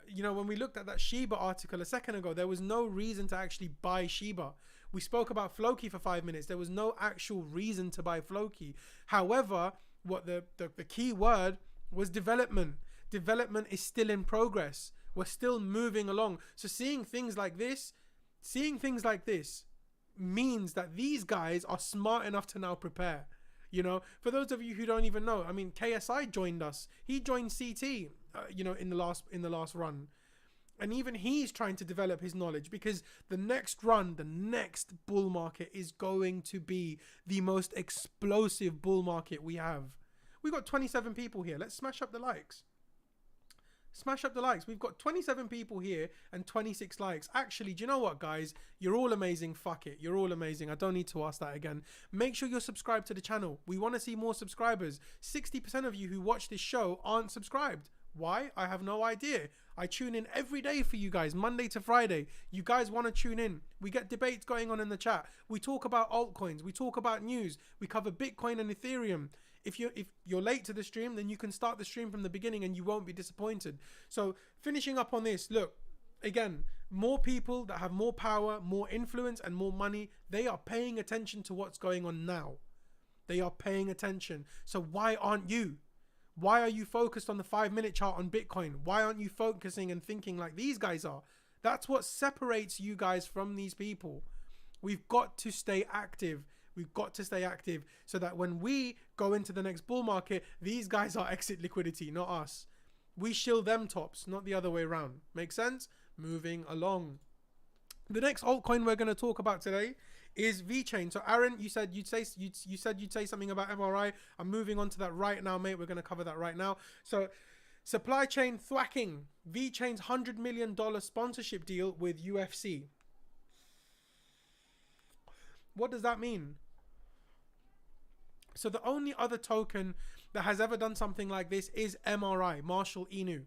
You know, when we looked at that Shiba article a second ago, there was no reason to actually buy Shiba. We spoke about Floki for 5 minutes. There was no actual reason to buy Floki. However, what the key word was development. Development is still in progress. We're still moving along. So seeing things like this, means that these guys are smart enough to now prepare. You know, for those of you who don't even know, I mean, KSI joined us. He joined CT, you know, in the last run. And even he's trying to develop his knowledge, because the next run, the next bull market is going to be the most explosive bull market we have. We've got 27 people here. Let's smash up the likes. Smash up the likes. We've got 27 people here and 26 likes. Actually, do you know what, guys? You're all amazing. Fuck it. You're all amazing. I don't need to ask that again. Make sure you're subscribed to the channel. We want to see more subscribers. 60% of you who watch this show aren't subscribed. Why? I have no idea. I tune in every day for you guys, Monday to Friday. You guys want to tune in. We get debates going on in the chat. We talk about altcoins. We talk about news. We cover Bitcoin and Ethereum. If you're late to the stream, then you can start the stream from the beginning and you won't be disappointed. So finishing up on this, look, again, more people that have more power, more influence and more money, they are paying attention to what's going on now. They are paying attention. So why aren't you? Why are you focused on the 5-minute chart on Bitcoin? Why aren't you focusing and thinking like these guys are? That's what separates you guys from these people. We've got to stay active. We've got to stay active so that when we go into the next bull market, these guys are exit liquidity, not us. We shield them tops, not the other way around. Make sense? Moving along. The next altcoin we're going to talk about today is VeChain. So Aaron, you said you'd say something about MRI. I'm moving on to that right now, mate. We're going to cover that right now. So supply chain thwacking. VeChain's $100 million sponsorship deal with UFC. What does that mean? So the only other token that has ever done something like this is MRI, Marshall Inu.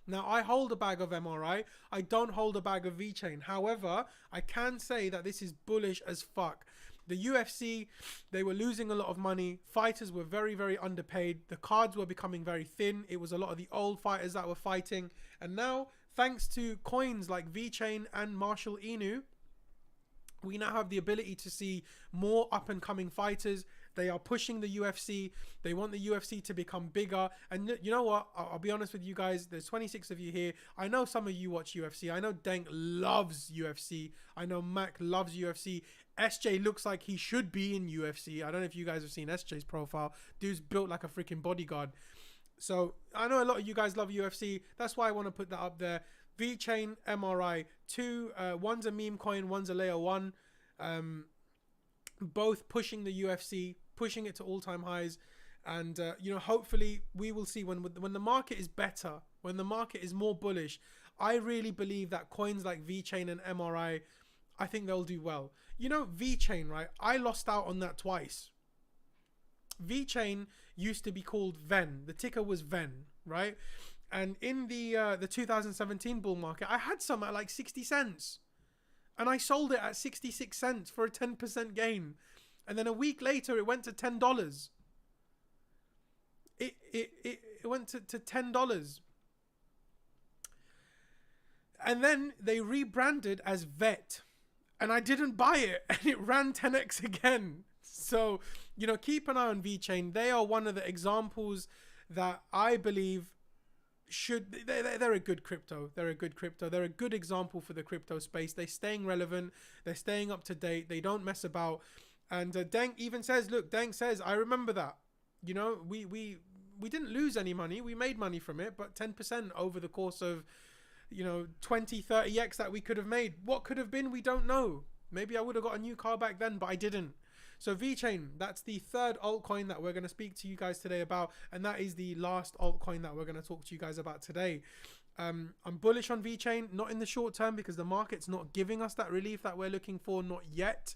Now, I hold a bag of MRI. I don't hold a bag of VeChain. However, I can say that this is bullish as fuck. The UFC, they were losing a lot of money. Fighters were very, very underpaid. The cards were becoming very thin. It was a lot of the old fighters that were fighting. And now, thanks to coins like VeChain and Marshall Inu, we now have the ability to see more up-and-coming fighters. They are pushing the UFC. They want the UFC to become bigger. And you know what? I'll be honest with you guys. There's 26 of you here. I know some of you watch UFC. I know Dank loves UFC. I know Mac loves UFC. SJ looks like he should be in UFC. I don't know if you guys have seen SJ's profile. Dude's built like a freaking bodyguard. So I know a lot of you guys love UFC. That's why I want to put that up there. VeChain, MRI, two. One's a meme coin. One's a layer one. Both pushing the UFC, pushing it to all-time highs, and you know, hopefully we will see when the market is better, when the market is more bullish. I really believe that coins like VeChain and MRI, I think they'll do well. You know, VeChain, right? I lost out on that twice. VeChain used to be called VEN. The ticker was VEN, right? And in the 2017 bull market, I had some at like 60 cents. And I sold it at 66 cents for a 10% gain. And then a week later, it went to $10. It went to $10. And then they rebranded as VET. And I didn't buy it. And it ran 10x again. So, you know, keep an eye on VeChain. They are one of the examples that I believe they're a good crypto. They're a good crypto. They're a good example for the crypto space. They're staying relevant. They're staying up to date. They don't mess about. And Dank even says, look, Dank says, I remember that. You know, we didn't lose any money. We made money from it, but 10% over the course of, you know, 20, 30x that we could have made. What could have been, we don't know. Maybe I would have got a new car back then, but I didn't. So VeChain, that's the third altcoin that we're going to speak to you guys today about. And that is the last altcoin that we're going to talk to you guys about today. I'm bullish on VeChain, not in the short term because the market's not giving us that relief that we're looking for, not yet.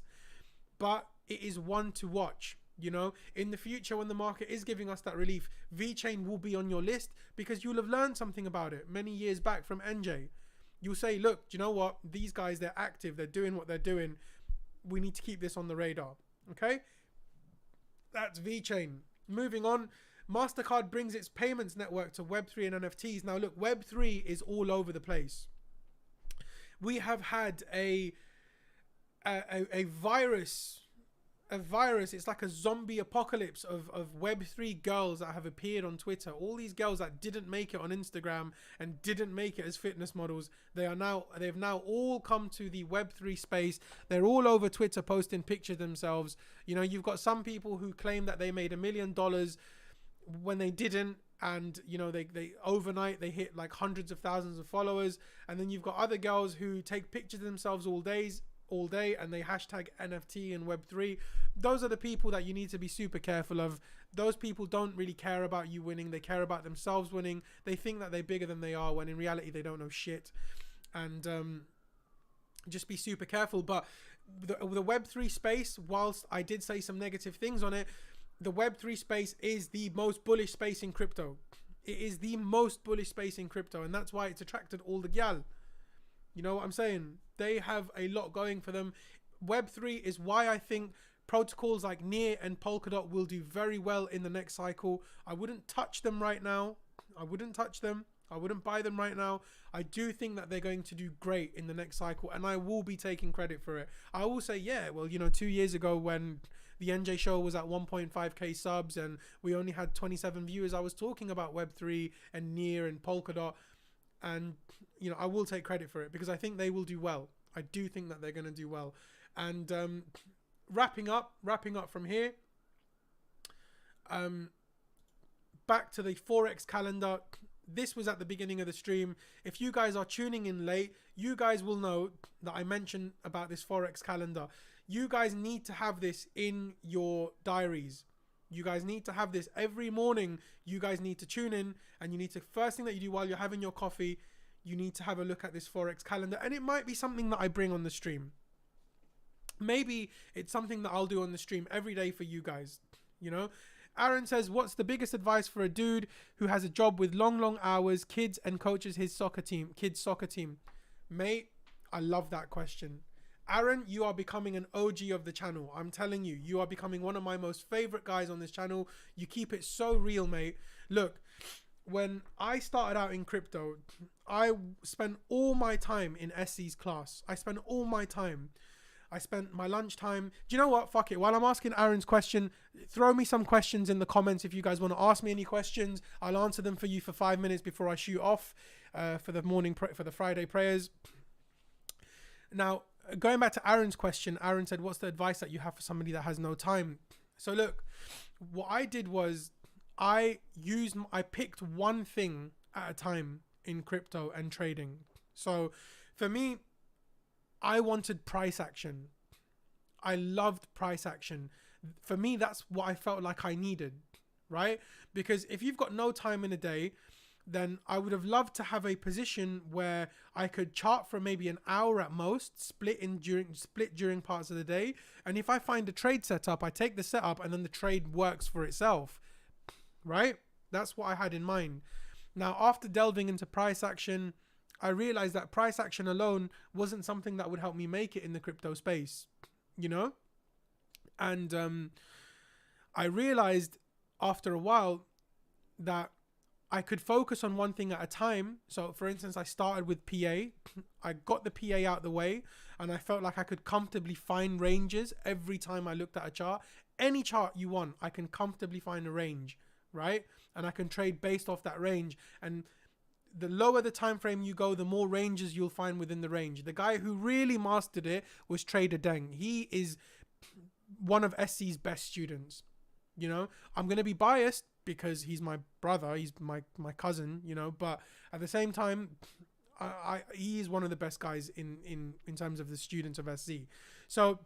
But it is one to watch. You know, in the future when the market is giving us that relief, VeChain will be on your list because you'll have learned something about it many years back from NJ. You'll say, look, do you know what? These guys, they're active. They're doing what they're doing. We need to keep this on the radar. Okay, that's VeChain. Moving on, Mastercard brings its payments network to Web3 and NFTs. Now look, Web3 is all over the place. We have had a virus a virus. It's like a zombie apocalypse of Web3 girls that have appeared on Twitter. All these girls that didn't make it on Instagram and didn't make it as fitness models, they've now all come to the Web3 space. They're all over Twitter posting pictures of themselves. You know, you've got some people who claim that they made $1 million when they didn't, and you know, they overnight they hit like hundreds of thousands of followers. And then you've got other girls who take pictures of themselves all day, and they hashtag NFT and Web3. Those are the people that you need to be super careful of. Those people don't really care about you winning. They care about themselves winning. They think that they're bigger than they are, when in reality they don't know shit. And just be super careful. But the Web3 space, whilst I did say some negative things on it, the Web3 space is the most bullish space in crypto. It is the most bullish space in crypto, and that's why it's attracted all the gal. You know what I'm saying? They have a lot going for them. Web3 is why I think protocols like Near and Polkadot will do very well in the next cycle. I wouldn't touch them right now. I wouldn't touch them. I wouldn't buy them right now. I do think that they're going to do great in the next cycle, and I will be taking credit for it. I will say, yeah, well, you know, 2 years ago when the NJ show was at 1.5k subs and we only had 27 viewers, I was talking about Web3 and Near and Polkadot. And, you know, I will take credit for it because I think they will do well. I do think that they're going to do well. And wrapping up from here, back to the Forex calendar. This was at the beginning of the stream. If you guys are tuning in late, you guys will know that I mentioned about this Forex calendar. You guys need to have this in your diaries. You guys need to have this every morning. You guys need to tune in, and you need to, first thing that you do while you're having your coffee, you need to have a look at this Forex calendar. And it might be something that I bring on the stream. Maybe it's something that I'll do on the stream every day for you guys. You know, Aaron says, what's the biggest advice for a dude who has a job with long hours, kids, and coaches his kids soccer team? Mate, I love that question. Aaron, you are becoming an OG of the channel. I'm telling you, you are becoming one of my most favorite guys on this channel. You keep it so real, mate. Look, when I started out in crypto, I spent all my time in SC's class. I spent all my time. I spent my lunchtime. Do you know what? Fuck it. While I'm asking Aaron's question, throw me some questions in the comments. If you guys want to ask me any questions, I'll answer them for you for 5 minutes before I shoot off for the Friday prayers. Now, going back to Aaron's question, Aaron said, what's the advice that you have for somebody that has no time? So look, what I did was I picked one thing at a time in crypto and trading. So for me, I wanted price action. I loved price action. For me, that's what I felt like I needed, right? Because if you've got no time in a day, then I would have loved to have a position where I could chart for maybe an hour at most, split during parts of the day. And if I find a trade setup, I take the setup and then the trade works for itself, right? That's what I had in mind. Now, after delving into price action, I realized that price action alone wasn't something that would help me make it in the crypto space, you know? And I realized after a while that I could focus on one thing at a time. So for instance, I started with PA. I got the PA out the way and I felt like I could comfortably find ranges every time I looked at a chart. Any chart you want, I can comfortably find a range, right? And I can trade based off that range. And the lower the time frame you go, the more ranges you'll find within the range. The guy who really mastered it was Trader Deng. He is one of SC's best students. You know, I'm going to be biased because he's my brother, he's my cousin, you know, but at the same time, he is one of the best guys in terms of the students of SC. So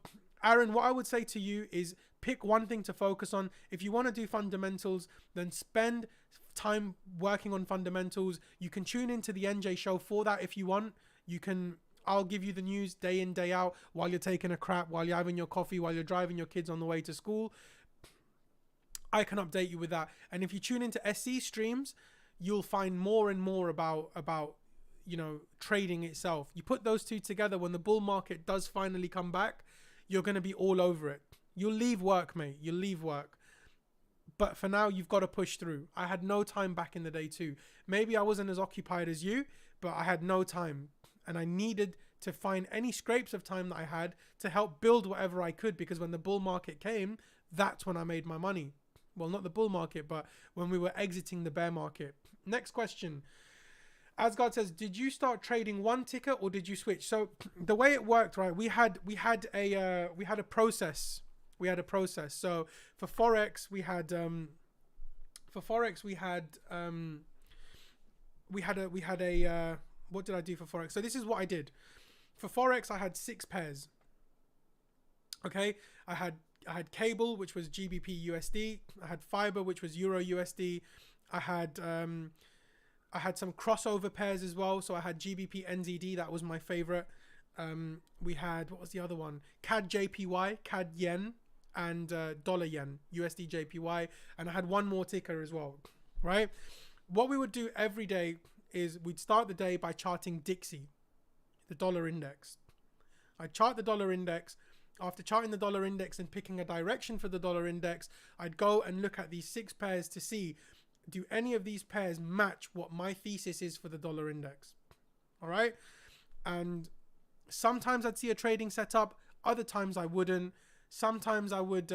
Aaron, what I would say to you is pick one thing to focus on. If you want to do fundamentals, then spend time working on fundamentals. You can tune into the NJ show for that if you want. I'll give you the news day in, day out while you're taking a crap, while you're having your coffee, while you're driving your kids on the way to school. I can update you with that. And if you tune into SC streams, you'll find more and more about you know, trading itself. You put those two together, when the bull market does finally come back, you're going to be all over it. You'll leave work, mate. You'll leave work. But for now, you've got to push through. I had no time back in the day too. Maybe I wasn't as occupied as you, but I had no time. And I needed to find any scrapes of time that I had to help build whatever I could, because when the bull market came, that's when I made my money. Well, not the bull market, but when we were exiting the bear market. Next question. Asgard says, did you start trading one ticker or did you switch? So the way it worked, right? We had a process. So for Forex, we had what did I do for Forex? So this is what I did. For Forex, I had 6 pairs. Okay, I had cable, which was GBP USD. I had fiber, which was Euro USD. I had some crossover pairs as well. So I had GBP NZD. That was my favorite. We had, what was the other one? CAD JPY, CAD yen, and dollar yen, USD JPY. And I had one more ticker as well, right? What we would do every day is we'd start the day by charting Dixie, the dollar index. I'd chart the dollar index. After charting the dollar index and picking a direction for the dollar index, I'd go and look at these 6 pairs to see, do any of these pairs match what my thesis is for the dollar index? All right. And sometimes I'd see a trading setup. Other times I wouldn't. Sometimes I would,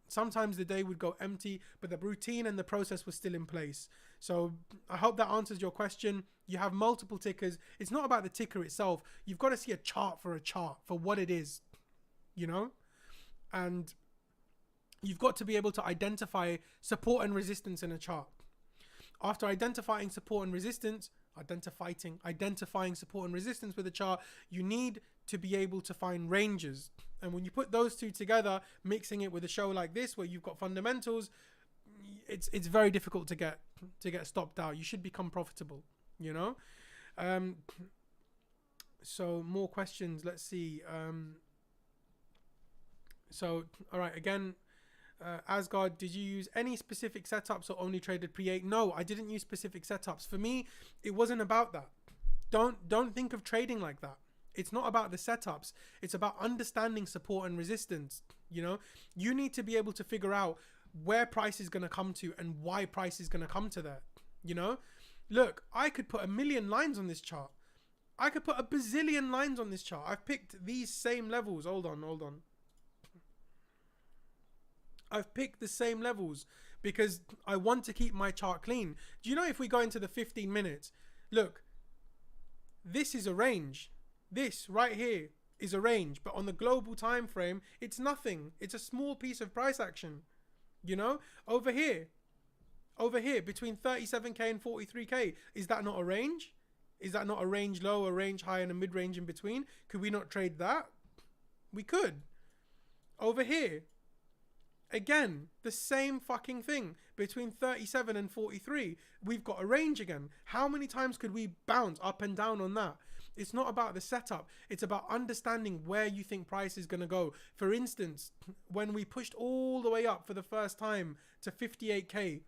sometimes the day would go empty, but the routine and the process was still in place. So I hope that answers your question. You have multiple tickers. It's not about the ticker itself. You've got to see a chart for what it is, you know? And you've got to be able to identify support and resistance in a chart. After identifying support and resistance, identifying support and resistance with a chart, you need to be able to find ranges. And when you put those two together, mixing it with a show like this, where you've got fundamentals, it's very difficult to get stopped out. You should become profitable, you know? So more questions. Let's see. So, all right, again, Asgard, did you use any specific setups or only traded pre-8? No, I didn't use specific setups. For me, it wasn't about that. Don't think of trading like that. It's not about the setups. It's about understanding support and resistance. You know, you need to be able to figure out where price is going to come to and why price is going to come to there. You know, look, I could put 1,000,000 lines on this chart. I could put a bazillion lines on this chart. I've picked these same levels. Hold on. I've picked the same levels because I want to keep my chart clean. Do you know, if we go into the 15 minutes, look, this is a range. This right here is a range, but on the global time frame, it's nothing. It's a small piece of price action. You know, over here between 37k and 43k, is that not a range? Is that not a range low, a range high, and a mid range in between? Could we not trade that? We could. Over here, again, the same fucking thing. Between 37 and 43, we've got a range again. How many times could we bounce up and down on that? It's not about the setup. It's about understanding where you think price is going to go. For instance, when we pushed all the way up for the first time to 58k,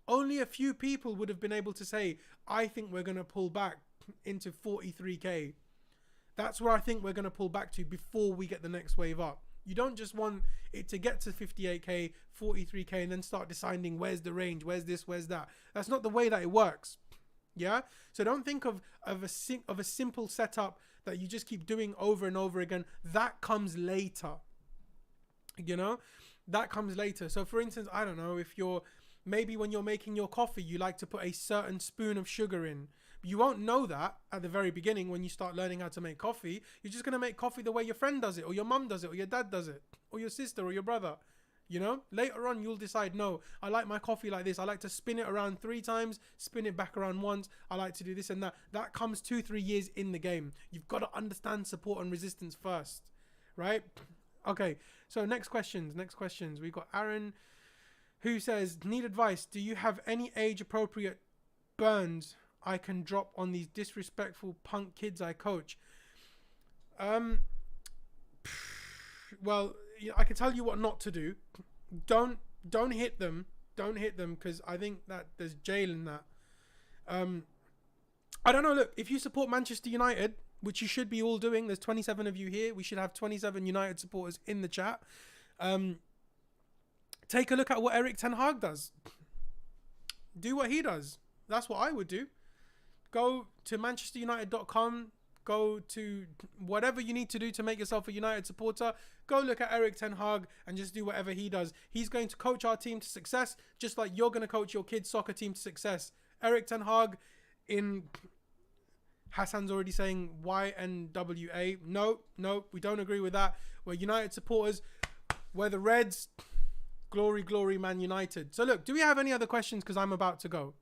only a few people would have been able to say, I think we're going to pull back into 43k. That's where I think we're going to pull back to before we get the next wave up. You don't just want it to get to 58k, 43k, and then start deciding where's the range, where's this, where's that. That's not the way that it works. Yeah. So don't think of a simple setup that you just keep doing over and over again. That comes later. You know, that comes later. So for instance, I don't know, if maybe when you're making your coffee, you like to put a certain spoon of sugar in. You won't know that at the very beginning when you start learning how to make coffee. You're just going to make coffee the way your friend does it, or your mum does it, or your dad does it, or your sister, or your brother. You know, later on, you'll decide, no, I like my coffee like this. I like to spin it around 3 times, spin it back around once. I like to do this and that. That comes 2-3 years in the game. You've got to understand support and resistance first, right? Okay, so next questions. We've got Aaron, who says, need advice. Do you have any age-appropriate burns I can drop on these disrespectful punk kids I coach? Well, I can tell you what not to do. Don't hit them. Don't hit them, because I think that there's jail in that. I don't know. Look, if you support Manchester United, which you should be all doing, there's 27 of you here. We should have 27 United supporters in the chat. Take a look at what Erik ten Hag does. Do what he does. That's what I would do. Go to manchesterunited.com, go to whatever you need to do to make yourself a United supporter. Go look at Erik ten Hag and just do whatever he does. He's going to coach our team to success, just like you're going to coach your kids' soccer team to success. Erik ten Hag in... Hassan's already saying YNWA. No, we don't agree with that. We're United supporters. We're the Reds. Glory, glory, Man United. So look, do we have any other questions? Because I'm about to go.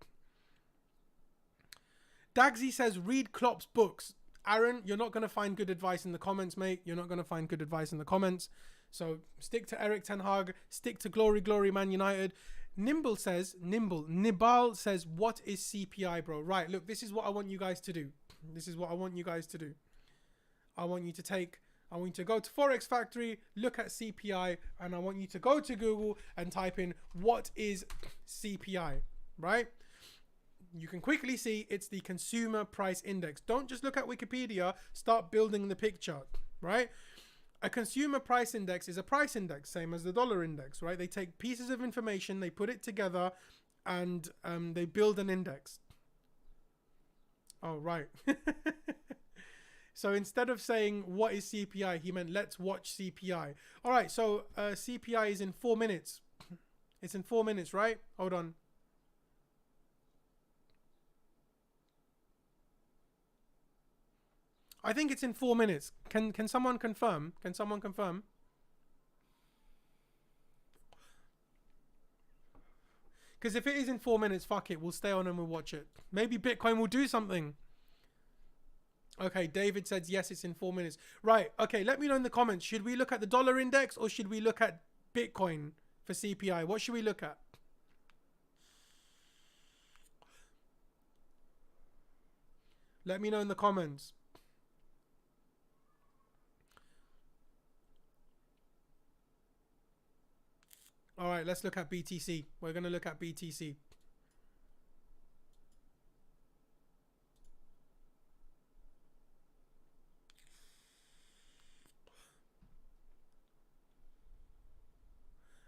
Dagsy says, read Klopp's books. Aaron, you're not going to find good advice in the comments, mate. You're not going to find good advice in the comments. So stick to Erik ten Hag. Stick to glory, glory, Man United. Nibal says, what is CPI, bro? Right, look, this is what I want you guys to do. I want you to go to Forex Factory, look at CPI, and I want you to go to Google and type in, what is CPI, right? You can quickly see it's the consumer price index. Don't just look at Wikipedia, start building the picture, right? A consumer price index is a price index, same as the dollar index, right? They take pieces of information, they put it together, and they build an index. Oh, right. So instead of saying, what is CPI, he meant, let's watch CPI. All right, so CPI is in 4 minutes. It's in 4 minutes, right? Hold on. I think it's in 4 minutes. Can someone confirm? Can someone confirm? Because if it is in 4 minutes, fuck it. We'll stay on and we'll watch it. Maybe Bitcoin will do something. Okay, David says, yes, it's in 4 minutes. Right, okay, let me know in the comments. Should we look at the dollar index or should we look at Bitcoin for CPI? What should we look at? Let me know in the comments. All right, let's look at BTC. We're going to look at BTC.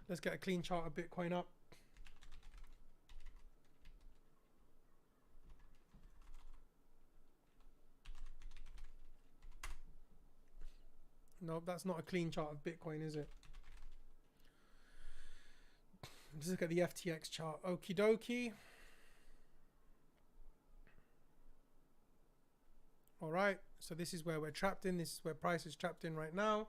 Let's get a clean chart of Bitcoin up. No, that's not a clean chart of Bitcoin, is it? Let's look at the FTX chart. Okie dokie. All right, so this is where we're trapped in. This is where price is trapped in right now.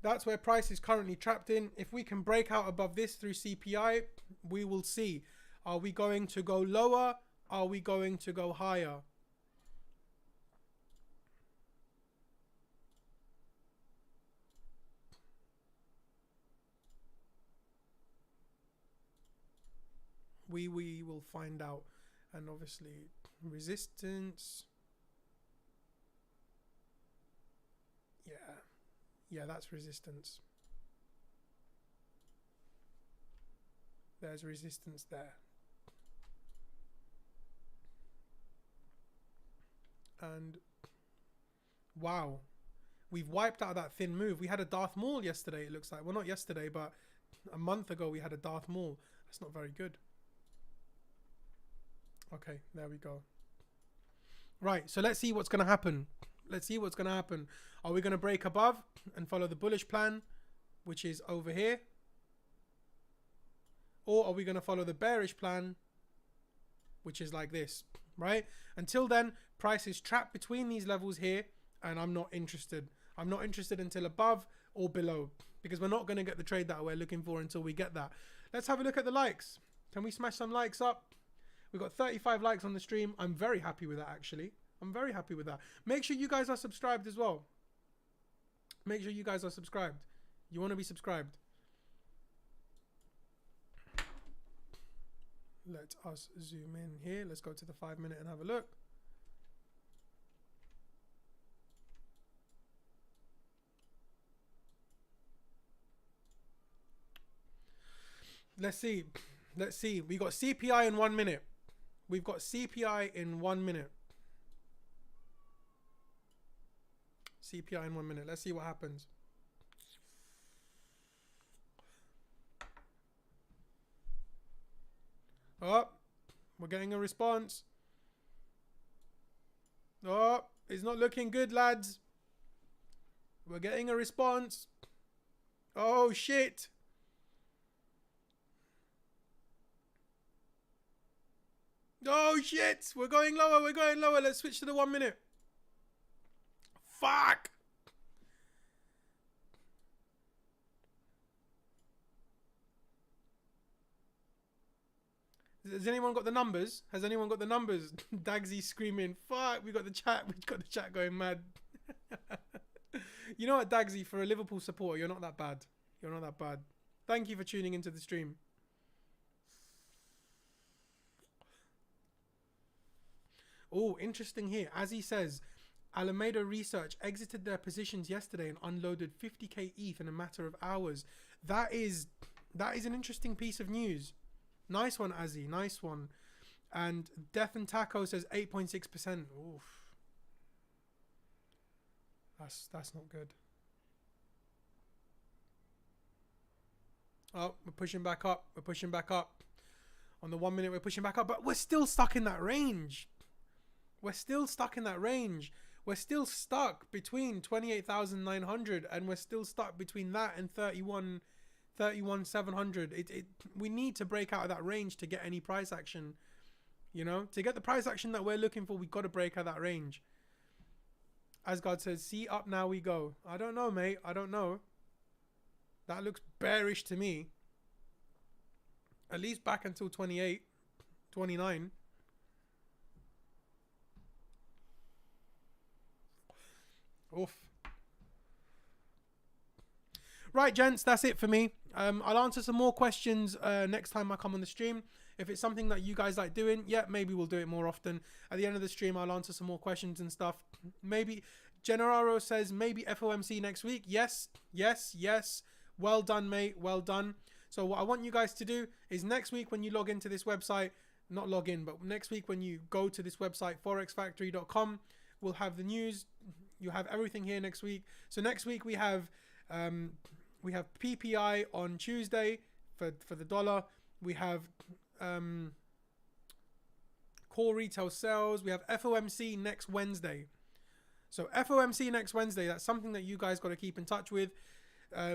That's where price is currently trapped in. If we can break out above this through CPI, we will see. Are we going to go lower? Are we going to go higher? We will find out. And obviously resistance. Yeah, that's resistance. There's resistance there. And wow, we've wiped out that thin move. We had a Darth Maul yesterday, it looks like. Well, not yesterday, but a month ago we had a Darth Maul. That's not very good. Okay, there we go. Right, so let's see what's going to happen. Let's see what's going to happen. Are we going to break above and follow the bullish plan, which is over here? Or are we going to follow the bearish plan, which is like this, right? Until then, price is trapped between these levels here, and I'm not interested. I'm not interested until above or below, because we're not going to get the trade that we're looking for until we get that. Let's have a look at the likes. Can we smash some likes up? We've got 35 likes on the stream. I'm very happy with that, actually. I'm very happy with that. Make sure you guys are subscribed as well. Make sure you guys are subscribed. You want to be subscribed. Let us zoom in here. Let's go to the 5 minute and have a look. Let's see. Let's see. We got CPI in 1 minute. We've got CPI in 1 minute. CPI in 1 minute. Let's see what happens. Oh, we're getting a response. Oh, it's not looking good, lads. We're getting a response. Oh, shit. Oh, shit. We're going lower. We're going lower. Let's switch to the 1 minute. Fuck. Has anyone got the numbers? Has anyone got the numbers? Dagsy screaming, fuck, we got the chat. We got the chat going mad. You know what, Dagsy, for a Liverpool supporter, you're not that bad. You're not that bad. Thank you for tuning into the stream. Oh, interesting here. As he says, Alameda Research exited their positions yesterday and unloaded 50k ETH in a matter of hours. That is an interesting piece of news. Nice one, Azzy. Nice one. And Death and Taco says 8.6%. Oof. That's not good. Oh, we're pushing back up. We're pushing back up. On the 1 minute, we're pushing back up. But we're still stuck in that range. We're still stuck in that range. We're still stuck between 28,900 and we're still stuck between that and 31,700. We need to break out of that range to get any price action. You know, to get the price action that we're looking for, we've got to break out of that range. Asgard says, see, up now we go. I don't know, mate. I don't know. That looks bearish to me. At least back until 28, 29. Oof. Right, gents, that's it for me. I'll answer some more questions next time I come on the stream. If it's something that you guys like doing, yeah, maybe we'll do it more often. At the end of the stream, I'll answer some more questions and stuff. Maybe Gennaro says maybe FOMC next week. Yes, yes, yes. Well done, mate. Well done. So what I want you guys to do is next week when you log into this website, not log in, but next week when you go to this website, forexfactory.com, we'll have the news. You have everything here next week. So next week we have PPI on Tuesday for the dollar. We have core retail sales. We have FOMC next Wednesday. So FOMC next Wednesday, that's something that you guys got to keep in touch with.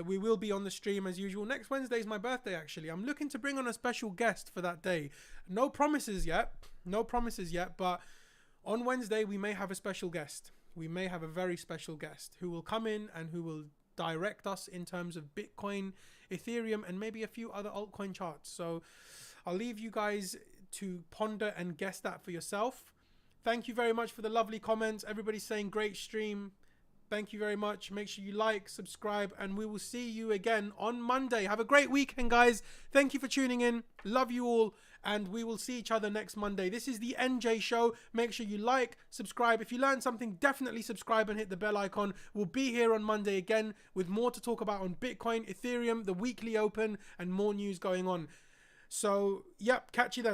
We will be on the stream as usual. Next Wednesday is my birthday, actually. I'm looking to bring on a special guest for that day. No promises yet. No promises yet. But on Wednesday, we may have a special guest. We may have a very special guest who will come in and who will direct us in terms of Bitcoin, Ethereum, and maybe a few other altcoin charts. So I'll leave you guys to ponder and guess that for yourself. Thank you very much for the lovely comments. Everybody's saying great stream. Thank you very much. Make sure you like, subscribe, and we will see you again on Monday. Have a great weekend, guys. Thank you for tuning in. Love you all, and we will see each other next Monday. This is the NJ Show. Make sure you like, subscribe. If you learned something, definitely subscribe and hit the bell icon. We'll be here on Monday again with more to talk about on Bitcoin, Ethereum, the weekly open, and more news going on. So, yep, catch you then.